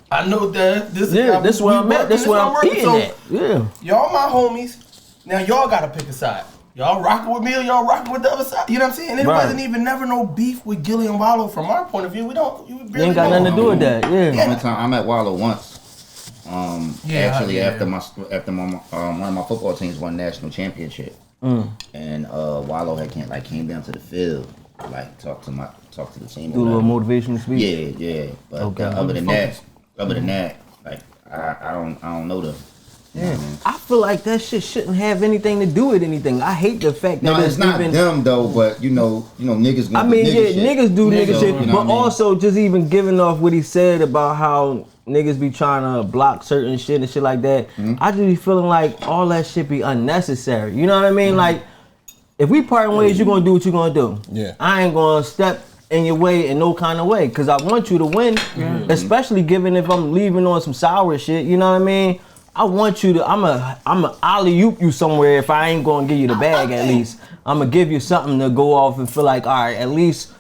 I know Dev. This is where I'm at. This is where I'm eating at. Yeah. Y'all my homies. Now y'all gotta pick a side. Y'all rocking with me or y'all rocking with the other side? You know what I'm saying? And it wasn't even never no beef with Gillie and Wallow from our point of view. We barely ain't got nothing to do with that. Yeah. I met Wallow once. After one of my football teams won national championship, and Wallow came down to the field, talk to the team. Do a little motivational speech. Yeah. But other than that, I don't know them. Yeah. I feel like that shit shouldn't have anything to do with anything. I hate the fact that it's not them though, but you know niggas. Niggas do nigga shit, you know but also just even giving off what he said about how niggas be trying to block certain shit and shit like that. Mm-hmm. I just be feeling like all that shit be unnecessary. You know what I mean? Mm-hmm. Like, if we parting ways, you gonna do what you gonna do. Yeah. I ain't gonna step in your way in no kind of way, cause I want you to win, especially given if I'm leaving on some sour shit. You know what I mean? I want you to. I'm a alley-oop you somewhere if I ain't gonna give you the bag. At least I'm gonna give you something to go off and feel like, all right, at least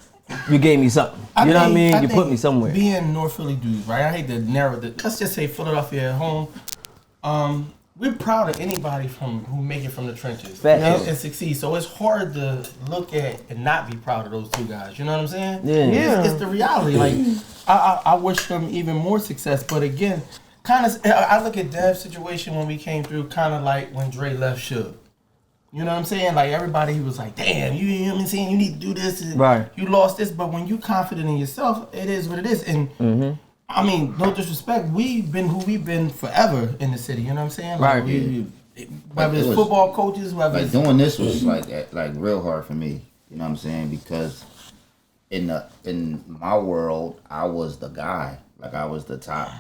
you gave me something. You know what I mean? You put me somewhere. Being North Philly dudes, right? I hate to narrow the. Let's just say Philadelphia at home. We're proud of anybody who make it from the trenches and succeed. So it's hard to look at and not be proud of those two guys. You know what I'm saying? Yeah. It's the reality. Like I wish them even more success, but again. I look at Dev's situation when we came through kind of like when Dre left Suge. You know what I'm saying? Like everybody was like, damn, you know what I'm saying? You need to do this. Right. You lost this. But when you confident in yourself, it is what it is. And I mean, no disrespect, we've been who we've been forever in the city. You know what I'm saying? Like, whether it's football coaches, whether it's doing this was like real hard for me. You know what I'm saying? Because in my world, I was the guy. Like I was the top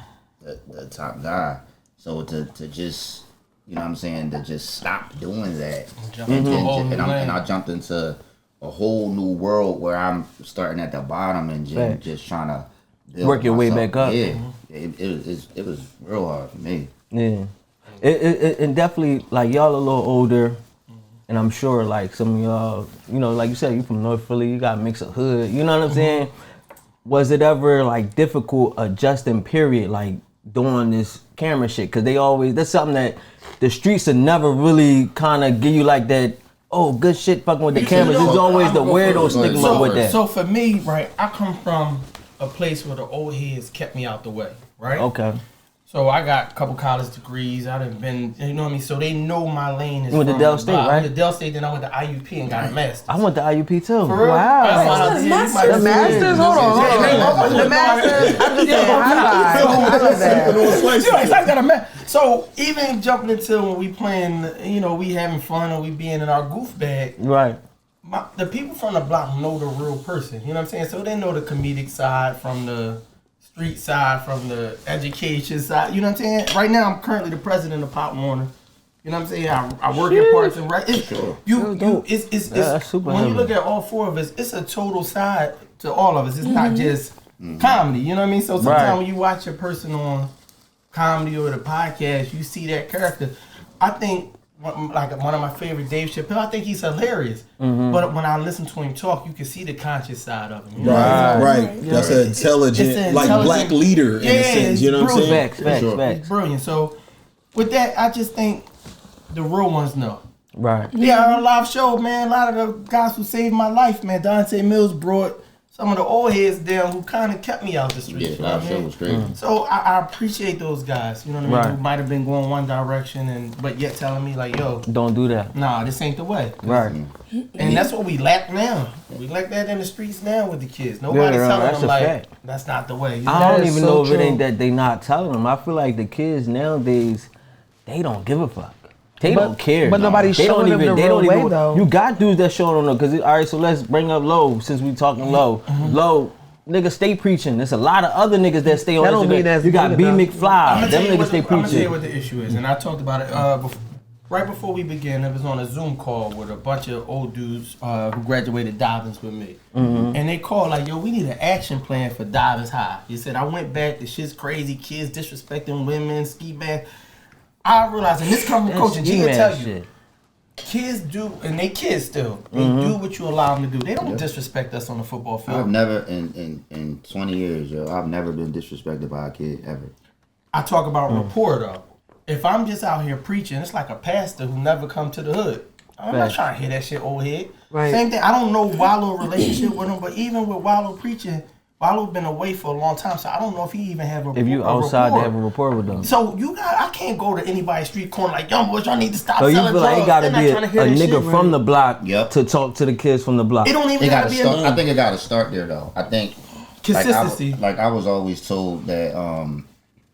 guy. So to just, you know what I'm saying, to just stop doing that. And I jumped into a whole new world where I'm starting at the bottom and just trying to work your way back up. Yeah, it was real hard for me. Yeah, and definitely like y'all a little older, and I'm sure like some of y'all, you know, like you said, you from North Philly, you got a mix of hood. You know what I'm saying? Was it ever like difficult adjusting period, like doing this camera shit? Cause that's something that the streets will never really kind of give you like that. Oh, good shit fucking with the cameras. There's always the weirdo stigma with that. So for me, right, I come from a place where the old heads kept me out the way, right? Okay. So I got a couple college degrees. I done been, you know what I mean? So they know my lane is You went to Del State, right? I went to Del State, then I went to IUP and got a master's. I went to IUP too. For real? Wow. The Masters? Hold on. The Masters? I'm just saying, I love that. So even jumping into when we playing, you know, we having fun or we being in our goof bag. Right. The people from the block know the real person. You know what I'm saying? So they know the comedic side from the street side, from the education side. You know what I'm saying? Right now, I'm currently the president of Pop Warner. You know what I'm saying? I work at Parks and Rec. It's super when heavy. you look at all four of us, it's a total side to all of us. It's not just comedy. You know what I mean? So sometimes when you watch a person on comedy or the podcast, you see that character. I think like one of my favorite, Dave Chappelle, I think he's hilarious. But when I listen to him talk, you can see the conscious side of him. You know Right. That's an intelligent, like black leader in a sense. You know what I'm saying? Facts. It's brilliant. So with that, I just think the real ones know. Right. Yeah, on our live show, man, a lot of the guys who saved my life, man, Dante Mills brought some of the old heads down who kind of kept me out the streets. Yeah, live show was crazy. So I appreciate those guys, you know what I mean, who might have been going one direction but yet telling me like, yo, don't do that. Nah, this ain't the way. Right. And that's what we lack now. We lack that in the streets now with the kids. Nobody's telling them like, that's not the way. I don't even know if it ain't that they not telling them. I feel like the kids nowadays, they don't give a fuck. They don't care. But nobody's showing them the real way, though. You got dudes that showing them, because, all right, so let's bring up Low, since we talking Low. Low, niggas stay preaching. There's a lot of other niggas that stay on Instagram. You got B. McFly. Them niggas stay preaching. I'm going to tell you what the issue is, and I talked about it right before we began. I was on a Zoom call with a bunch of old dudes who graduated Dobbins with me. And they called like, yo, we need an action plan for Dobbins High. He said, I went back, the shit's crazy, kids disrespecting women, ski bag. I realize, and this comes from coaching, G can tell you, kids do, and they kids still, they do what you allow them to do. They don't disrespect us on the football field. I've never, in 20 years, yo, I've never been disrespected by a kid, ever. I talk about rapport, though. If I'm just out here preaching, it's like a pastor who never come to the hood. I'm not trying to hear that shit old head. Right. Same thing, I don't know Wallow relationship with him, but even with Wallow preaching, Wallow been away for a long time, so I don't know if he even have a rapport. If you outside to have a rapport with them. So I can't go to anybody's street corner like, young boys, y'all need to stop So you selling feel like it drugs. gotta be a nigga from the block to talk to the kids from the block. It don't even gotta be I think it gotta start there though. I think consistency. Like I was always told that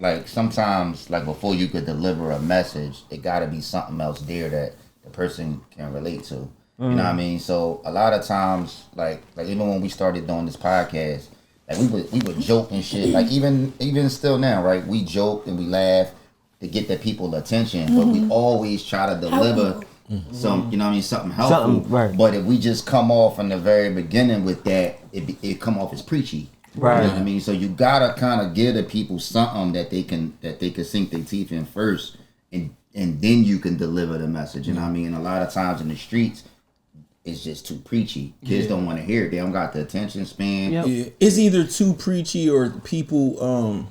like sometimes like before you could deliver a message, it gotta be something else there that the person can relate to. You know what I mean? So a lot of times, like even when we started doing this podcast, like we would joke and shit. Like even still now, right? We joke and we laugh to get the people attention, but we always try to deliver some, you know what I mean, something helpful. Right. But if we just come off in the very beginning with that, it come off as preachy. Right. You know what I mean? So you gotta kind of give the people something that they can sink their teeth in first, and then you can deliver the message. You know what I mean? And a lot of times in the streets, it's just too preachy. Kids don't want to hear it. They don't got the attention span. Yeah. It's either too preachy or people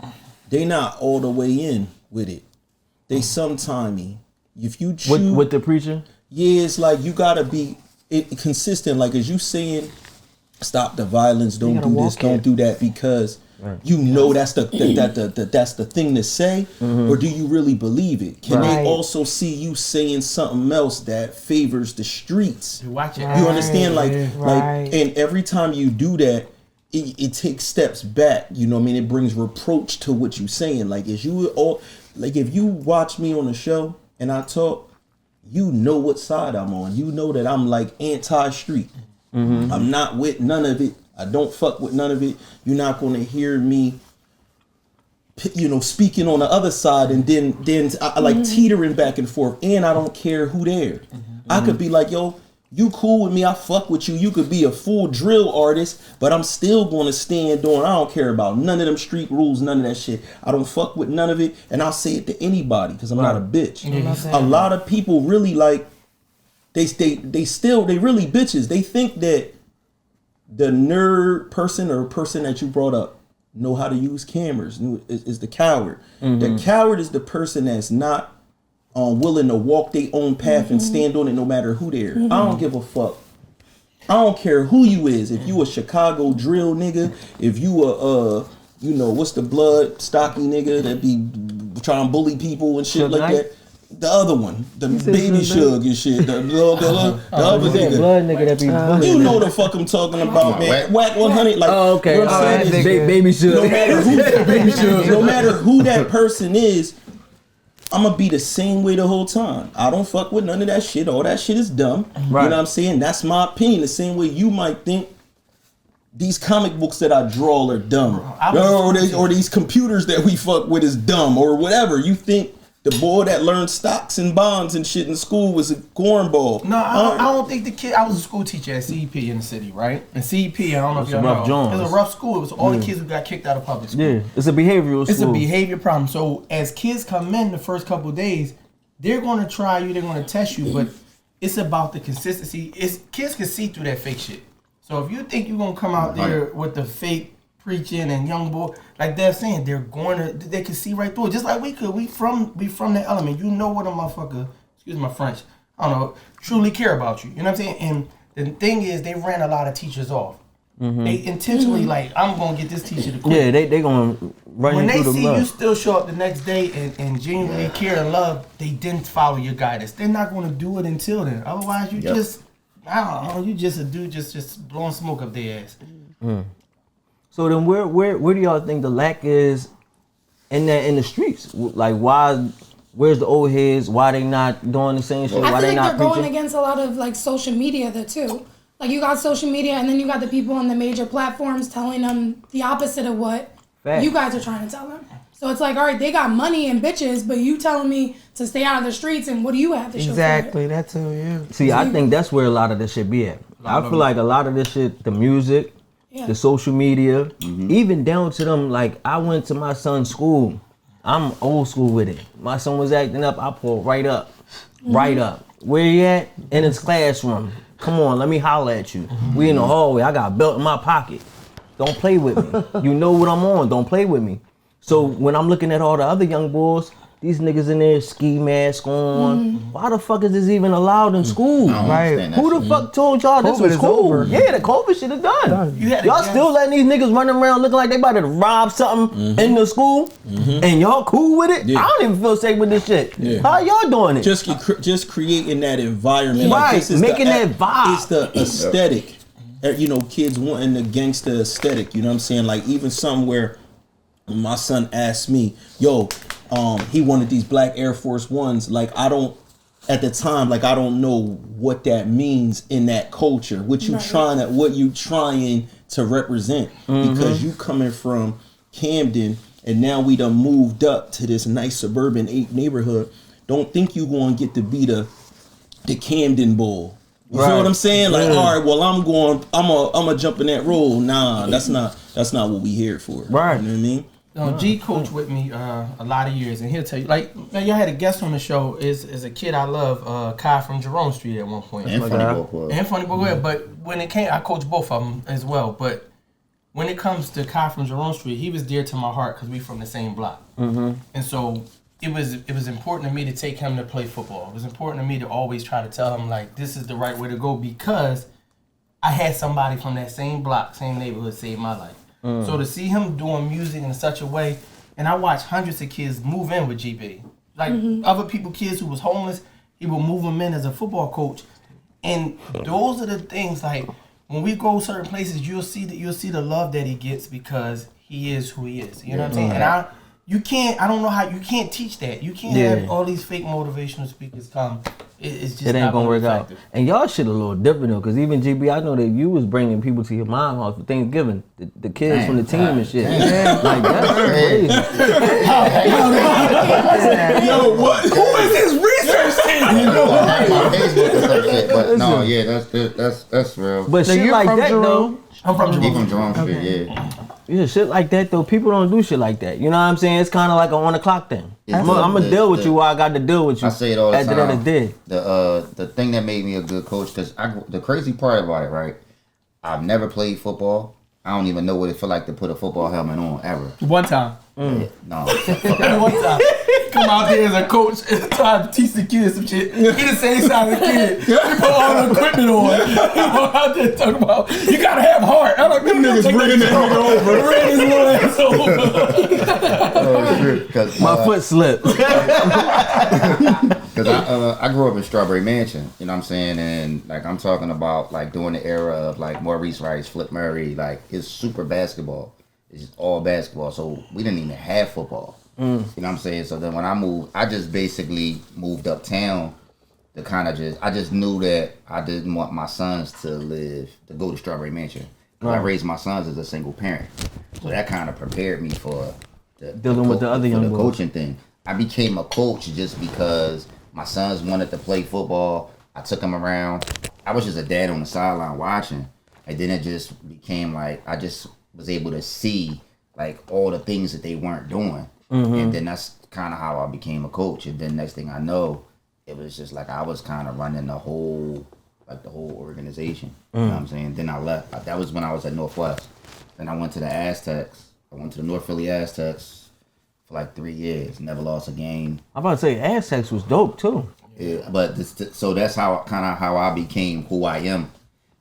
they not all the way in with it. They sometimey. If you choose with the preacher, it's like you gotta be consistent. Like as you saying, stop the violence. Don't do this. Don't do that because you know that's the thing to say, or do you really believe it? Can they also see you saying something else that favors the streets? Watch it. You understand? Like, and every time you do that, it takes steps back. You know what I mean? It brings reproach to what you're saying. Like, if you watch me on the show and I talk, you know what side I'm on. You know that I'm like anti-street. I'm not with none of it. I don't fuck with none of it. You're not going to hear me, speaking on the other side and then I like teetering back and forth. And I don't care who there. I could be like, yo, You cool with me, I fuck with you. You could be a full drill artist, but I'm still gonna stand on. I don't care about none of them street rules, none of that shit. I don't fuck with none of it, and I'll say it to anybody because I'm not a bitch. A lot of people really like they really bitches. They think that the nerd person or person that you brought up know how to use cameras is the coward. The coward is the person that's not willing to walk their own path and stand on it no matter who they are. I don't give a fuck. I don't care who you is. If you a Chicago drill nigga, if you a what's the blood stocky nigga that be trying to bully people and shit like that. The other one, the baby Shug and shit. The other nigga. Blood nigga that be bullying. You know the fuck I'm talking about, man. Whack 100. Like, okay. You know what I'm saying? Baby Shug. No matter who that person is, I'm gonna be the same way the whole time. I don't fuck with none of that shit. All that shit is dumb. Right. You know what I'm saying? That's my opinion. The same way you might think these comic books that I draw are dumb. Or these computers that we fuck with is dumb or whatever. You think the boy that learned stocks and bonds and shit in school was a cornball. No, I don't think the kid. I was a school teacher at CEP in the city, right? And CEP, I don't know if y'all know. It was a rough school. It was all the kids who got kicked out of public school. Yeah, it's a behavioral school. It's a behavior problem. So as kids come in the first couple of days, they're going to try you. They're going to test you, but it's about the consistency. Kids can see through that fake shit. So if you think you're going to come out there with the fake preaching and young boy, like they're saying, they can see right through it. Just like we could. We from the element. You know what a motherfucker, excuse my French, I don't know, truly care about you. You know what I'm saying? And the thing is, they ran a lot of teachers off. They intentionally like, I'm gonna get this teacher to quit. Yeah, they gonna run when you through the they see blood. you still show up the next day and genuinely care and love, they didn't follow your guidance. They're not gonna do it until then. Otherwise, you just, I don't know, you just a dude just blowing smoke up their ass. So then, where do y'all think the lack is in the streets? Like, where's the old heads? Why they not doing the same shit? I Why feel they like not they're preaching? going against a lot of like social media there too. Like you got social media, and then you got the people on the major platforms telling them the opposite of what you guys are trying to tell them. So it's like, all right, they got money and bitches, but you telling me to stay out of the streets, and what do you have to show? Exactly, that too. Yeah. See, I think that's where a lot of this shit be at. I feel like a lot of this shit, the music, the social media, even down to them. Like, I went to my son's school. I'm old school with it. My son was acting up. I pulled right up. Where you at? In his classroom. Come on, let me holler at you. We in the hallway. I got a belt in my pocket. Don't play with me. You know what I'm on. Don't play with me. So when I'm looking at all the other young boys, these niggas in there, ski mask on. Why the fuck is this even allowed in school? Right. Who the fuck told y'all this was cool? Over. Yeah, the COVID shit is done. Y'all still letting these niggas running around looking like they about to rob something in the school, and y'all cool with it? I don't even feel safe with this shit. How y'all doing it? Just creating that environment. Right, Like, this making that vibe. It's the aesthetic. You know, kids wanting the gangster aesthetic. You know what I'm saying? Like, even something where my son asked me, yo, he wanted these black Air Force Ones. Like, I don't know what that means in that culture. What you trying to represent. Because you coming from Camden and now we done moved up to this nice suburban neighborhood. Don't think you gonna get to be the Camden bull. You feel what I'm saying? Like, all right, well, I'm gonna jump in that role. Nah, that's not what we here for. Right. You know what I mean? G coached with me a lot of years, and he'll tell you, like, man, y'all had a guest on the show, is a kid I love, Kai from Jerome Street at one point. And Funny Boy. But when it came, I coached both of them as well, but when it comes to Kai from Jerome Street, he was dear to my heart because we from the same block. And so it was important to me to take him to play football. It was important to me to always try to tell him, like, this is the right way to go, because I had somebody from that same block, same neighborhood save my life. So to see him doing music in such a way, and I watched hundreds of kids move in with GB. Like other people, kids who was homeless, he would move them in as a football coach. And those are the things, like, when we go certain places, you'll see the love that he gets because he is who he is. You know what I'm saying? And I don't know how you can't teach that. You can't have all these fake motivational speakers come. It's just it ain't not gonna work effective. out. And y'all shit a little different though, because even GB, I know that you was bringing people to your mom's house for Thanksgiving, the kids from the team and shit. Like, that's crazy. Yo, what? Who is this research first team. I have my Facebook and stuff shit, but no, yeah, that's real. But shit like that though. I'm from He from Jerome. Jerome Street, yeah. Yeah, shit like that though. People don't do shit like that. You know what I'm saying? It's kind of like an on the clock thing. Yeah, I'm gonna deal with you while I got to deal with you. I say it all the at the end of the day. The thing that made me a good coach, because the crazy part about it, right? I've never played football. I don't even know what it feel like to put a football helmet on ever. One time. No. One time. Come out there as a coach and try to teach the kids some shit. He the same size as the kid. He put all the equipment on. He go out there talking about, you gotta have heart. I'm like, them niggas bringing that nigga over. Bring his little ass over. My foot slipped. Because I grew up in Strawberry Mansion, you know what I'm saying? And like I'm talking about like during the era of like Maurice Rice, Flip Murray, like it's super basketball. It's just all basketball. So we didn't even have football. You know what I'm saying? So then when I moved, I just basically moved uptown to kind of I just knew that I didn't want my sons to go to Strawberry Mansion. I raised my sons as a single parent. So that kind of prepared me for dealing with the other young boys. Coaching thing. I became a coach just because my sons wanted to play football. I took them around. I was just a dad on the sideline watching. And then it just became like, I just was able to see like all the things that they weren't doing. And then that's kind of how I became a coach. And then next thing I know, it was just like I was kind of running the whole organization. You know what I'm saying? Then I left. That was when I was at Northwest. Then I went to the Aztecs. I went to the North Philly Aztecs for like 3 years. Never lost a game. I'm about to say Aztecs was dope too. Yeah, but so that's how I became who I am.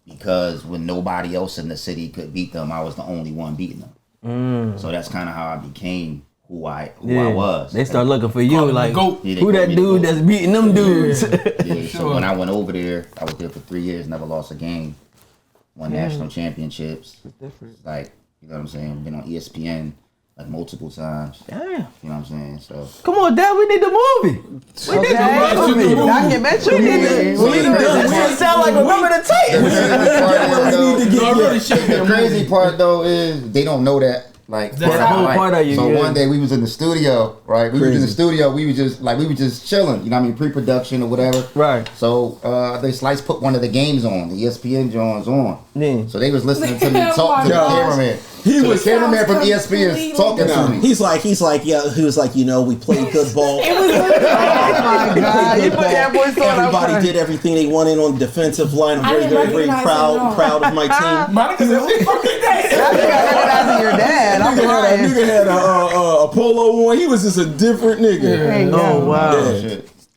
Because when nobody else in the city could beat them, I was the only one beating them. So that's kind of how I became who I was. They start looking for you like, Yeah, who that dude that's beating them dudes? Yeah, so when I went over there, I was there for 3 years, never lost a game, won national championships. Like, you know what I'm saying? Been on ESPN like multiple times. Damn. You know what I'm saying? So Come on, Dad, we need the movie. We need the movie. Documentary. We sound like Remember the Titans. the crazy part though is they don't know that. Like That's the whole part of you. So yeah. one day we was in the studio, right? We was in the studio. We was just chilling. You know what I mean? Pre-production or whatever. Right. So they Slice put one of the games on, the ESPN Jones on. Yeah. So they was listening to me talk to the cameraman. The cameraman from ESPN talking to me. He's like, yeah. He was like, you know, we played good ball. Oh my God! You put that voice on. Everybody did everything they wanted on the defensive line. I'm very proud of my team. Monica's every fucking day. Recognizing your dad. I'm crying. Nigga had a polo on. He was just a different nigga. Oh wow.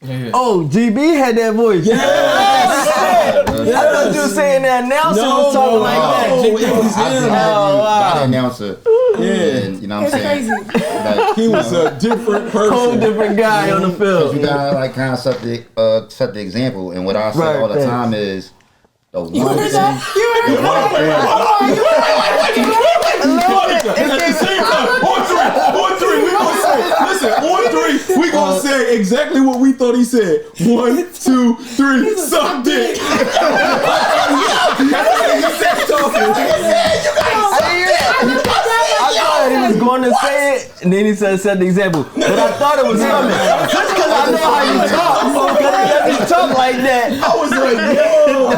Yeah. Oh, GB had that voice. Yes. I thought you were saying the announcer was talking like that. It was him. I the announcer. Yeah. And, you know what I'm saying? Crazy. He was a different person. Whole different guy on the field. You gotta like kind of set the example. And what I say all the time is the one thing. At the same time, on three, we gonna say, listen, on three, we gonna say exactly what we thought he said. 1, 2, 3, suck dick. I thought he was going to say it, and then he said, set the example. But I thought it was coming. Just because I know how you talk. Because he talk like that. I was like, yo. I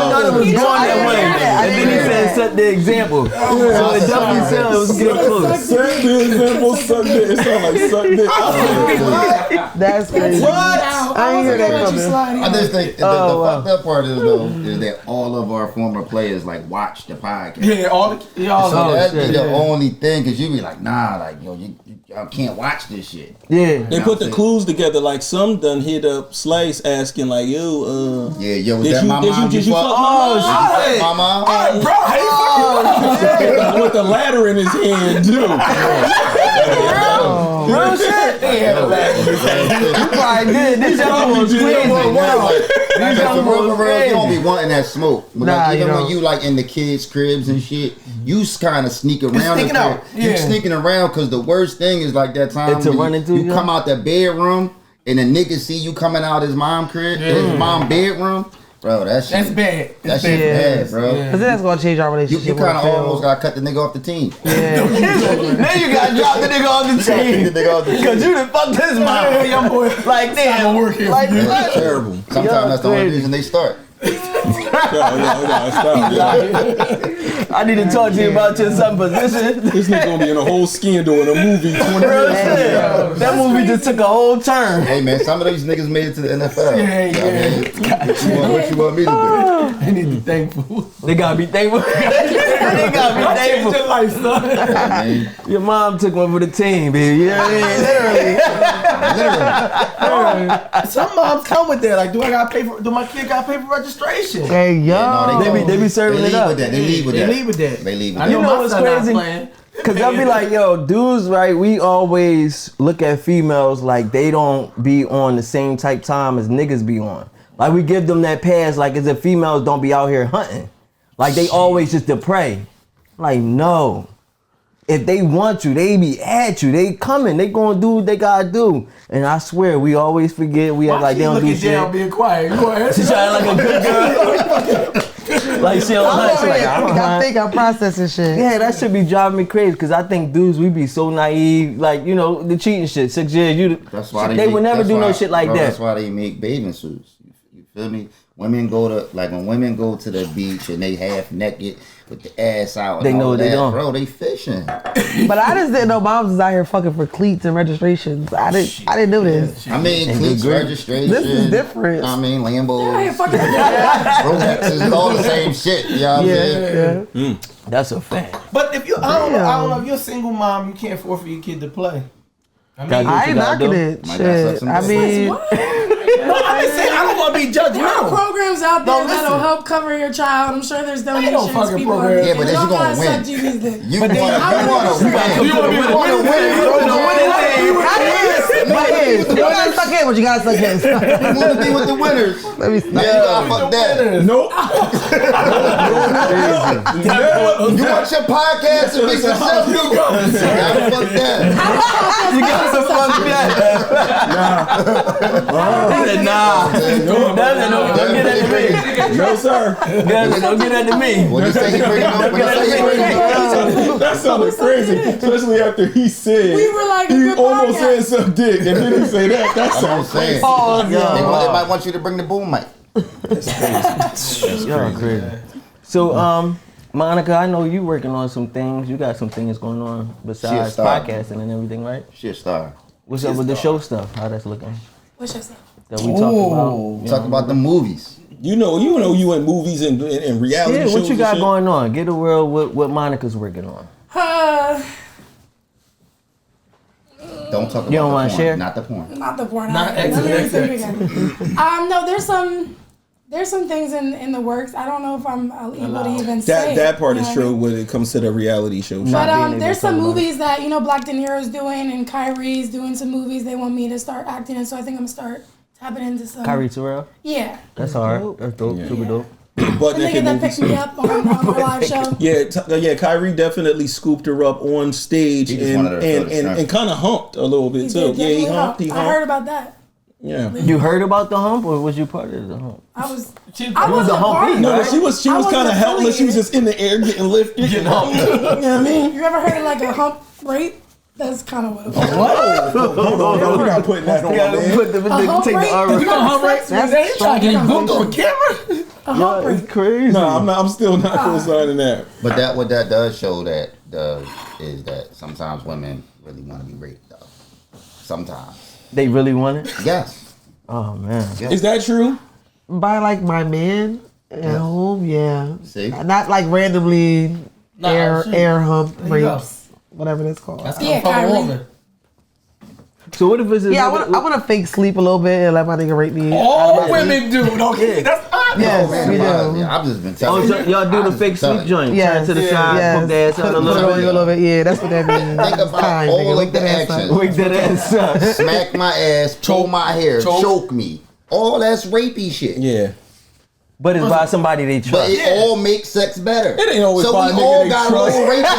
thought it was going that way. And then he said, set the example. So it definitely sounded it was getting close. Set the example, suck dick. It sounded like suck dick. That's crazy. What? I didn't hear that coming. I just think the fucked up part is though is that all of our former players like watch the podcast. Yeah, all So that'd be the only thing, cause you be like, nah, like yo, you can't watch this shit. Yeah. They put the clues together. Like some done hit up Slice asking like, yo, yo, was did that you, my did mom? Did you fuck my mom? My mom? bro, how you With the ladder in his hand too. Real shit? You probably did. This young was crazy. You don't be wanting that smoke. But Nah, like, even you when don't. you like in the kids' cribs and shit, you kind of sneak around. sneaking out. You Yeah. sneaking around because the worst thing is like that time It's to when run into you you. come out the bedroom and the nigga see you coming out his mom crib, his mom bedroom. Bro, that's bad. That shit bad, bro. Because that's gonna change our relationship. You kind of almost gotta cut the nigga off the team. Yeah. Then you gotta drop the nigga off the team. Because you done fucked his mom. Hey, young boy. Like, damn. Like, That's terrible. Sometimes that's the only reason they start. I need to talk to you about your son position. This nigga gonna be in a whole scandal in a movie 20 years. That movie just took a whole turn. Hey man, some of these niggas made it to the NFL. What you want me to do? They need to be thankful. They gotta be thankful. They gotta be thankful. Your life, son. Your mom took one for the team, baby. You know what I mean? Literally. Some moms come with that. Like, do my kid gotta pay for registration? Hey, yo. They be serving it up. They leave with that. You know what's crazy? Because they'll be like, yo, dudes, right? We always look at females like they don't be on the same type time as niggas be on. Like we give them that pass, like as if females don't be out here hunting. Like they always just to prey. Like no. If they want you, they be at you. They coming. They gonna do what they gotta do. And I swear, we always forget. We act like they don't do shit. Down, being quiet. Go ahead. She trying like a good girl. Like she don't hunt. She like, I think I'm processing shit. Yeah, that should be driving me crazy because I think dudes, we be so naive. Like, you know, the cheating shit. 6 years, that's why they would never do no shit like that. That's why they make bathing suits. You feel me? Women go to, like when women go to the beach and they half naked with the ass out. They know what they doing. Bro, they fishing. But I just didn't know moms was out here fucking for cleats and registrations. I didn't know this. I mean, cleats, registration. This is different. I mean, Lambos, Yeah, fucking Rolexes, all the same shit. You know what I'm saying? That's a fact. But if you, I don't know, if you're a single mom, you can't afford for your kid to play. I ain't knocking it. Shit. I mean, no, I didn't say I don't want to be judgmental. There are programs out there that'll help cover your child. I'm sure there's donations. People yeah, but then you gonna win. You want to win. You gotta suck in what you gotta suck in. You want to be with the winners. Let me see. Now you gotta fuck that. Nope. You want your podcast to be successful? You gotta fuck that. You got to fuck that. Nah. Don't get that to me. No, sir. Don't get that to me. That sounded crazy, especially after he said We were like, he almost said some dick, and then he say that. That sounds crazy. They might want you to bring the boom mic. That's crazy. Y'all crazy. So, Monica, I know you working on some things. You got some things going on besides podcasting and everything, right? Shit star. What's up with the show stuff? How that's looking? What's your stuff? That we talked about. Talk about the movies. You know you in movies and reality shows. Yeah, what you got going on? Get the world what Monica's working on. Don't talk about you don't want to share? Not the porn. Not the porn. Not No, there's some things in the works. I don't know if I'm able to even say. That part is true when it comes to the reality show. But there's some movies that Black De Niro's doing and Kyrie's doing some movies they want me to start acting in. So I think I'm gonna start tapping into some. Kyrie Terrell? Yeah. That's hard. That's dope. Yeah. Super dope. But the nigga that picked me up on our live show. Yeah, Kyrie definitely scooped her up on stage and kind of humped a little bit too. Yeah, he humped. I heard about that. Yeah. You heard about the hump, or was you part of the hump? I was the hump. No, she was kind of helpless. She was just in the air getting lifted, getting humped. You know what I mean? You ever heard of like a hump rape? That's kind of what it was. Hold on, we're not putting that on. Take the arm. You know hump rape? That's trying to get booked on camera. It's crazy. No, I'm still not co-signing that. But what that does show is that sometimes women really want to be raped though. Sometimes. They really want it? Yes. Oh man. Yes. Is that true? By like my man at home, yeah. See? Not like randomly air hump rapes, whatever that's called. That's a woman. So what if it's I want to fake sleep a little bit and let my nigga rape me. All women do. Okay, that's obvious. Yes, we do. Yeah, I've just been telling you. So y'all do the fake sleep joint. Yes, Turn to the side, put the ass out a little bit. Yeah, that's what that means. Think about all of the actions. Wake that ass up. Smack my ass, pull my hair, choke me. All that's rapey shit. Yeah. But it's by somebody they trust. But it all makes sex better. It ain't always so by we a nigga all they got trust. a low rate of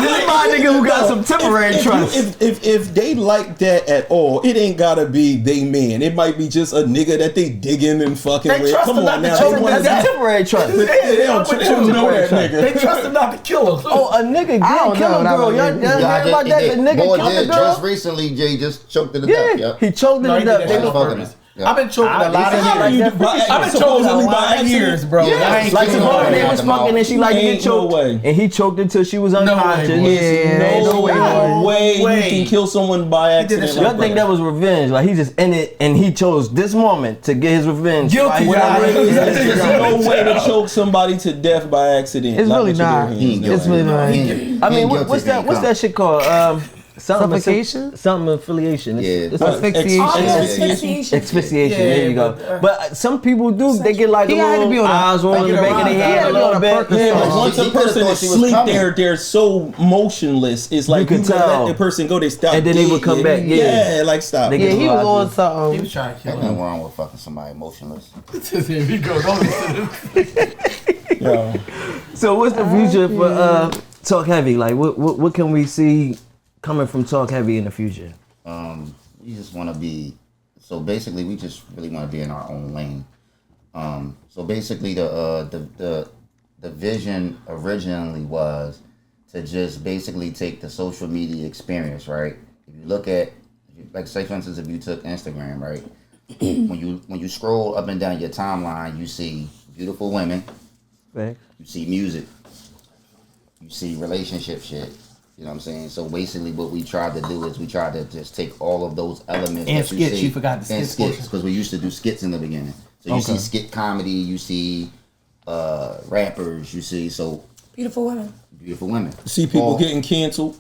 This is my nigga who got some temporary trust. If they like that at all, it ain't gotta be they man. It might be just a nigga that they digging and fucking They with. trust Come him on not now. to choke They him wanna to be- death. Temporary trust. They don't know that nigga. They trust him not to kill him. Oh, a nigga did kill a girl. Y'all heard about that? The nigga Boy, killed a just girl. recently, Jay just choked her to death. Yeah, Yep. he choked her to death. They They was was fucking her. I've been choking a lot of Like years. that. I've been choking a Supposedly by lot of accident. years, bro. Yeah. I ain't Like killing supposedly nobody. they was fucking and she like to get Ain't no choked, way. and he choked her till she was unconscious. No way way. you can kill someone by accident. Y'all think that was revenge? Like he just in it, and he chose this moment to get his revenge. Guilty, There's no way to choke somebody to death by accident. It's really with your not. bare He ain't hands. It's really not. I mean, what's that shit called? Suffocation? Something affiliation. It's Asphyxiation. asphyxiation. Yeah, There you go. But some people do. They get like He a had to little be on a- eyes rolling in the back of their head a little bit. Yeah, Yeah. once a He could've person thought is she was asleep, coming. they're so motionless. It's like can you can tell. let the person go. They stop, And then they dead. would come back, yeah. like stop. They Yeah, get he was on He something. was trying to kill Ain't him. nothing wrong with fucking somebody emotionless. Here we go. Don't listen to this. Yo. So what's the future for Talk Heavy? Like what can we see coming from Talk Heavy in the future? We just want to be. So basically, we just really want to be in our own lane. So basically, the vision originally was to just basically take the social media experience, right? If you look at, like, say for instance, if you took Instagram, right? when you scroll up and down your timeline, you see beautiful women, Right. you see music, you see relationship shit. You know what I'm saying? So basically, what we tried to do is we tried to just take all of those elements And that you skits. see, You forgot the and skits skits portion. because we used to do skits in the beginning. So you see skit comedy, you see rappers, you see Beautiful women. beautiful women. See people All- getting canceled.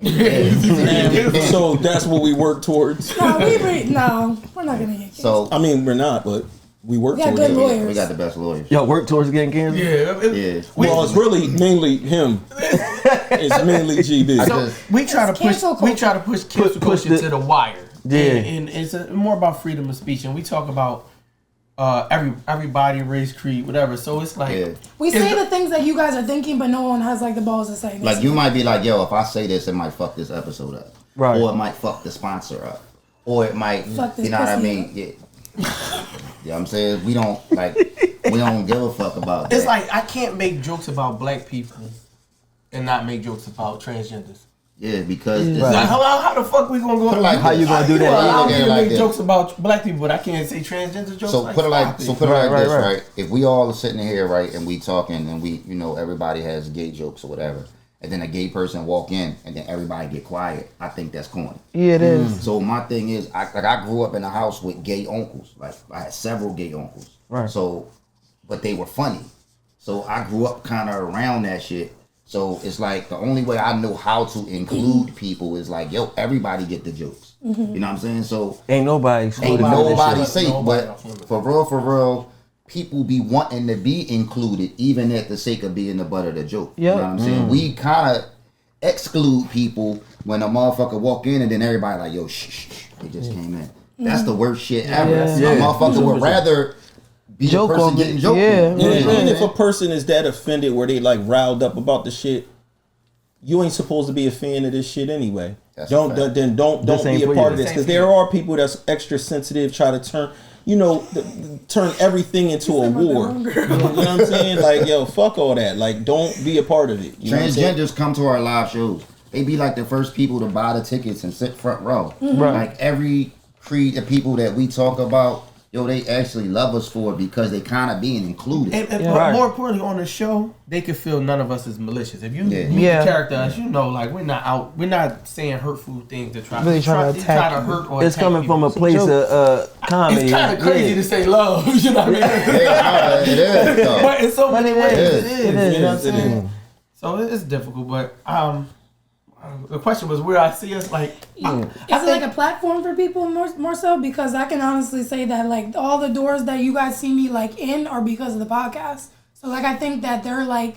And so that's what we work towards. No, we're not gonna get. So I mean, we're not, but we work We got towards good it. lawyers. we got the best lawyers. Y'all work towards getting canceled? Yeah. Well, it's really mainly him. It's mainly GB. So we try to push. cancel We try to push cancel push culture the- to the wire. Yeah. and it's more about freedom of speech, and we talk about everybody, race, creed, whatever. So it's like Yeah. We say the things that you guys are thinking, but no one has like the balls to say. Like you might be like, yo, if I say this, it might fuck this episode up. Right. Or it might fuck the sponsor up. Or it might, Fuck this you know what I pussy mean? Yeah. You know what I'm saying? We don't give a fuck about that. it's like I can't make jokes about black people and not make jokes about transgenders. Yeah, because it's Like, like, how the fuck we gonna go? Put it like How you gonna do that? Allow me Yeah, to like make that. jokes about black people, but I can't say transgender jokes. So put it like stop Right, this, right. right? If we all are sitting here, right, and we talking, and we, you know, everybody has gay jokes or whatever, and then a gay person walk in, and then everybody get quiet, I think that's corny. Yeah, it is. So my thing is, I grew up in a house with gay uncles. Like I had several gay uncles. Right. So, but they were funny. So I grew up kind of around that shit. So it's like the only way I know how to include people is like, yo, everybody get the jokes. You know what I'm saying? So Ain't nobody ain't excluded from this nobody shit. safe, Nobody but off limits. for real, people be wanting to be included, even at the sake of being the butt of the joke. Yep. You know what I'm saying? We kind of exclude people when a motherfucker walk in and then everybody like, yo, shh, they just came in. That's the worst shit ever. Yeah. A motherfucker would rather be Joke the person on getting me. joked Yeah. on. Yeah. And if a person is that offended where they like riled up about the shit, you ain't supposed to be a fan of this shit anyway. That's Don't a fact. then don't This ain't be a for part you. of this because there are people that's extra sensitive, try to turn, you know, turn everything into a war. You know what I'm saying? Like, yo, fuck all that. Like, don't be a part of it. You know what I'm saying? Transgenders come to our live shows. They be like the first people to buy the tickets and sit front row. Right. Like every creed of people that we talk about, yo, they actually love us for it because they kind of being included. And Right. more importantly, on the show, they could feel none of us is malicious. If you Yeah. meet Yeah. the character, as you know, like we're not saying hurtful things to try Really trying to attack try to hurt or It's attack coming from a people. place joke. of comedy. It's kind of crazy Yeah. to say love, you know what I mean? Yeah, it is. Though. But in so many ways, is. it is. It You know what I'm is. saying? So it's difficult, but the question was where I see us like. Is it like a platform for people more so? Because I can honestly say that like all the doors that you guys see me like in are because of the podcast. So like I think that they're like,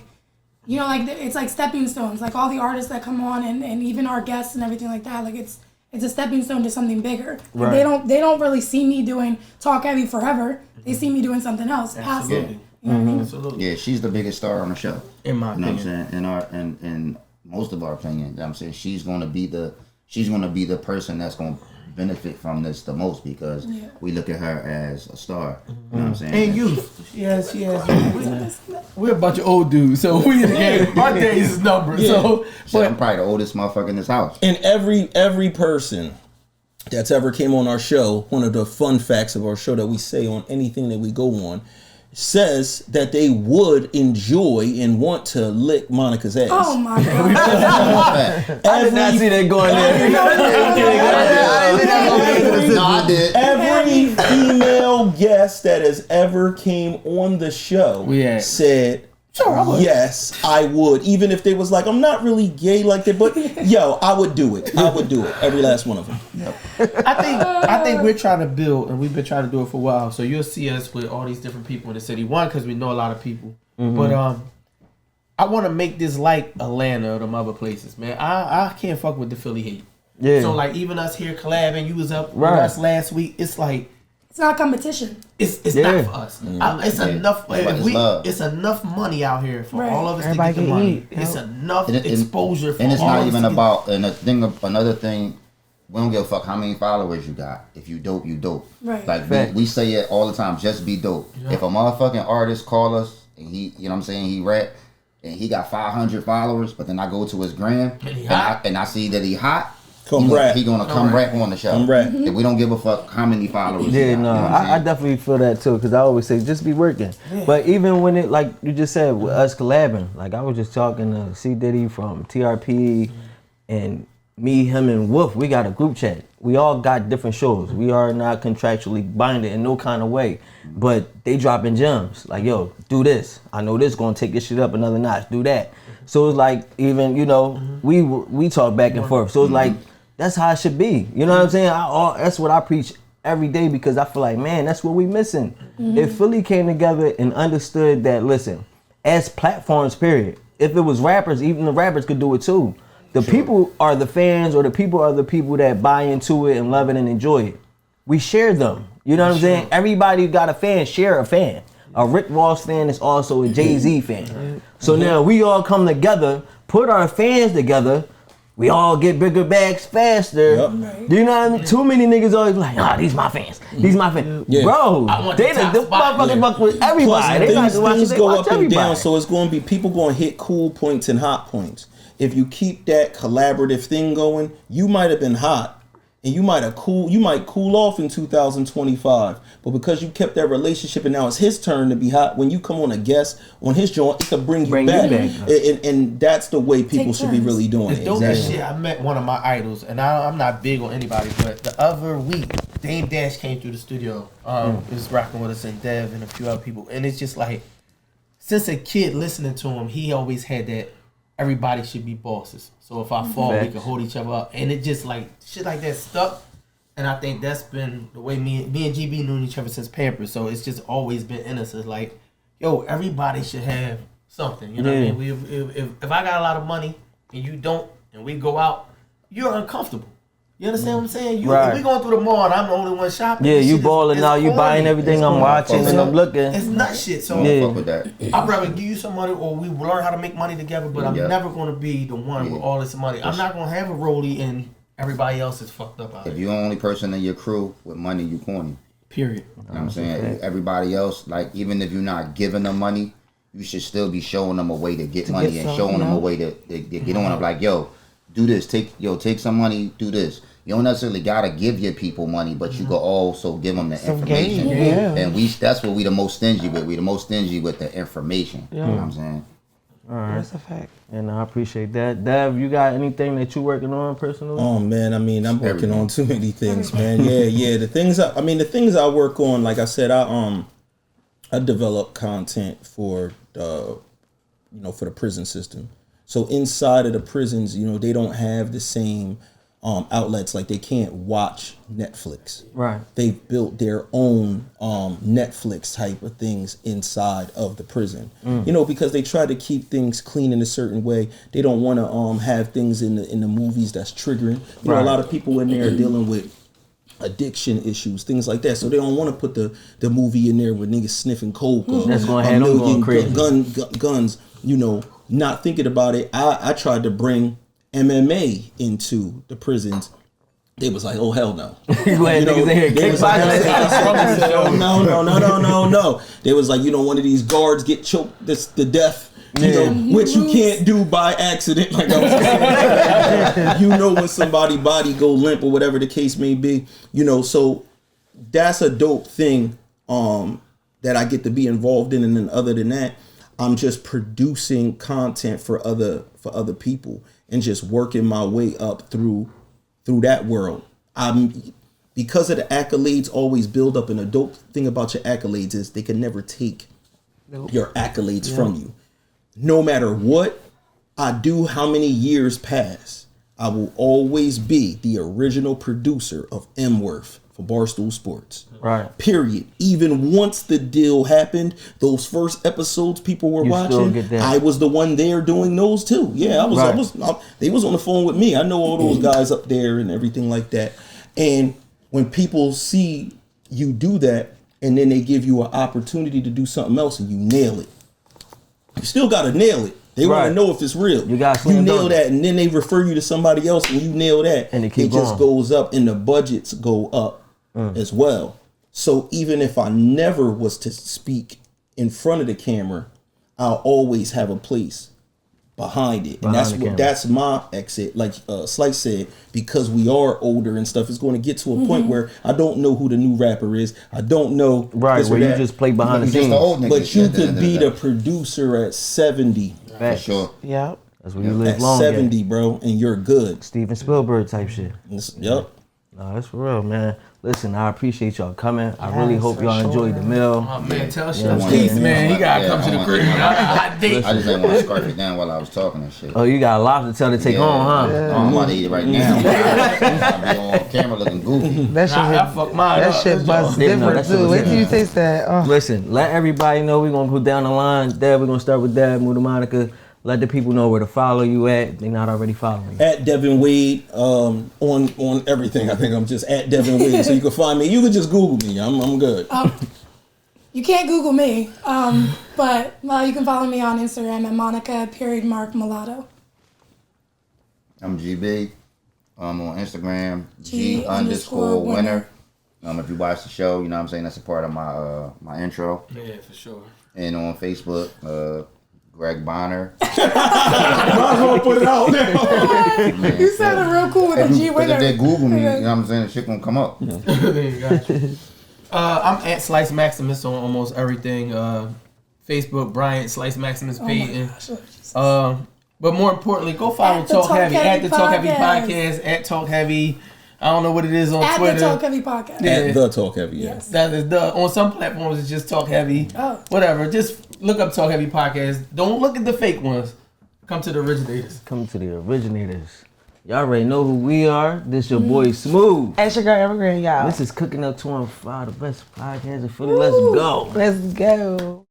you know, like it's like stepping stones. Like all the artists that come on and even our guests and everything like that. Like it's it's a stepping stone to something bigger. Right. They don't really see me doing Talk Heavy forever. They see me doing something else past it. You know what I mean? Absolutely. Yeah, she's the biggest star on the show. In my You know what I'm opinion. saying? In most of our opinion, you know what I'm saying she's gonna be the person that's gonna benefit from this the most because we look at her as a star. You know what I'm saying? And youth. Yes. We're a bunch of old dudes, so we in the game. Our days is numbered. Yeah. So, Shit, I'm probably the oldest motherfucker in this house. And every person that's ever came on our show, one of the fun facts of our show that we say on anything that we go on, says that they would enjoy and want to lick Monica's ass. Oh my God. I did not see that going there. No, I did. Every female guest that has ever came on the show said, yes, I would. Even if they was like, I'm not really gay like that, but yo, I would do it. I would do it. Every last one of them. I think we're trying to build, and we've been trying to do it for a while. So you'll see us with all these different people in the city. One, because we know a lot of people, but I want to make this like Atlanta or them other places, man. I can't fuck with the Philly hate. Yeah. So like even us here collabing, you was up with us last week. It's like It's not competition. it's not for us. It's enough. love. It's enough money out here for Right. all of us Everybody to get the can money. eat, It's yo. enough And exposure for and it's all not of us even to get- about another thing. We don't give a fuck how many followers you got. If you dope, you dope. Right. Like Fact. we say it all the time. Just be dope. Yeah. If a motherfucking artist call us and he, you know what I'm saying, he rap and he got 500 followers, but then I go to his gram and I see that he hot. He gonna come rap on the show. Come rap. And we don't give a fuck how many followers. Yeah, he got, no, you know what I'm I saying? definitely feel that too, because I always say just be working. But even when it, like you just said, with us collabing, like I was just talking to C Diddy from TRP, and me, him, and Wolf, we got a group chat. We all got different shows. We are not contractually binded in no kind of way, but they dropping gems. Like, yo, do this. I know this gonna take this shit up another notch. Do that. So it's like, even, you know, we talk back and forth. So it's like, that's how it should be. You know what I'm saying? That's what I preach every day, because I feel like, man, that's what we missing. If Philly came together and understood that, listen, as platforms, period, if it was rappers, even the rappers could do it too. The people are the fans, or the people are the people that buy into it and love it and enjoy it. We share them. You know what I'm saying? Everybody got a fan, share a fan. A Rick Ross fan is also a Jay-Z fan. So now we all come together, put our fans together, we all get bigger bags faster. Do you know what I mean? Too many niggas always like, these my fans. These my fans. Yeah. Bro, they the motherfucking fuck with everybody. They not things go watch up and everybody. down, so it's going to be people going to hit cool points and hot points. If you keep that collaborative thing going, you might have been hot, and you might cool off in 2025. But because you kept that relationship, and now it's his turn to be hot, when you come on a guest on his joint, it can bring you back. And that's the way people should be really doing it. Dope as shit. I met one of my idols, and I'm not big on anybody, but the other week, Dame Dash came through the studio. Was rocking with us, and Dev and a few other people, and it's just like, since a kid listening to him, he always had that everybody should be bosses. So if I fall, we can hold each other up, and it just like shit like that stuck. And I think that's been the way me and GB knew each other since Pampers. So it's just always been in us. It's like, yo, everybody should have something. You know what I mean? If I got a lot of money and you don't, and we go out, you're uncomfortable. You understand what I'm saying? If we going through the mall and I'm the only one shopping. Yeah, you balling now, you buying everything, I'm watching and I'm looking. It's nut shit. So fuck with that. I'd rather give you some money, or we learn how to make money together, but I'm never going to be the one with all this money. I'm not going to have a rollie and everybody else is fucked up out If here. you're the only person in your crew with money, you corny. Period. You know what I'm saying? Everybody else, like, even if you're not giving them money, you should still be showing them a way to get money and showing them a way to get on it. Like, yo, do this. Take some money, do this. You don't necessarily gotta give your people money, but you can also give them the information. And that's what we the most stingy with. We the most stingy with the information. You know what I'm saying? All right. That's a fact. And I appreciate that. Dev, you got anything that you working on personally? Oh man, I mean, I'm working on too many things, man. Yeah. The things I work on, like I said, I develop content for the prison system. So inside of the prisons, they don't have the same outlets, like they can't watch Netflix. Right. They've built their own Netflix type of things inside of the prison. You know, because they try to keep things clean in a certain way. They don't want to have things in the movies that's triggering. You know, a lot of people in there are dealing with addiction issues, things like that. So they don't want to put the movie in there with niggas sniffing coke or That's gonna a have them million going crazy. guns. You know, not thinking about it. I tried to bring MMA into the prisons. They was like, oh hell no. You had niggas in here They was like, no. They was like, you know, one of these guards get choked to death. You know, which you can't do by accident, like I was saying. You know, when somebody's body go limp or whatever the case may be. You know, so that's a dope thing that I get to be involved in. And then other than that, I'm just producing content for other people and just working my way up through that world. Because of the accolades always build up, and a dope thing about your accolades is they can never take your accolades from you. No matter what I do, how many years pass, I will always be the original producer of M-Worth for Barstool Sports. Right. Period. Even once the deal happened, those first episodes people were watching, I was the one there doing those too. Yeah, they was on the phone with me. I know all those guys up there and everything like that. And when people see you do that, and then they give you an opportunity to do something else and you nail it, you still gotta nail it. They want to know if it's real. You nail that, and then they refer you to somebody else, and you nail that, and it just goes up, and the budgets go up as well. So even if I never was to speak in front of the camera, I'll always have a place behind it, and that's my exit. Like Slice said, because we are older and stuff, it's going to get to a point where I don't know who the new rapper is. I don't know where you just play behind the scenes. But you could be the producer at 70. For sure. Yeah. That's when you live long. At 70, bro, and you're good. Steven Spielberg type shit. Yep. No, that's for real, man. Listen, I appreciate y'all coming. I really hope y'all enjoyed the meal. Oh man, tell Chef Keith, man, he gotta come to the crib. I just didn't want to scarf it down while I was talking and shit. Oh, you got a lot to tell to take home, huh? Yeah. I'm about to eat it right now. I'll be on camera looking goofy. That shit busts different too. Wait till you taste that. Listen, let everybody know we're gonna go down the line. Dad, we're gonna start with Dad, Muda Monica. Let the people know where to follow you at. They're not already following you. At Devin Wade on everything. I think I'm just at Devin Wade. So you can find me. You can just Google me. I'm good. You can't Google me, but you can follow me on Instagram at Monica_Mulatto. I'm GB. I'm on Instagram, G_winner. If you watch the show, you know what I'm saying, that's a part of my intro. Yeah, for sure. And on Facebook, Greg Bonner. Might as well put it out now. You sounded real cool with the G winner. If they Google me, you know what I'm saying, the shit gonna come up. I'm at Slice Maximus on almost everything. Facebook, Bryant, Slice Maximus Payton. But more importantly, go follow Talk Heavy at the Talk Heavy Podcast, at Talk Heavy. I don't know what it is on Twitter. At the Talk Heavy Podcast. At the Talk Heavy, yes. That is on some platforms it's just Talk Heavy. Oh. Whatever. Just look up Talk Heavy Podcast. Don't look at the fake ones. Come to the originators. Come to the originators. Y'all already know who we are. This your boy Smooth. And it's your girl Evergreen, y'all. This is Cooking Up 215, the best podcast in Philly. Let's go. Let's go.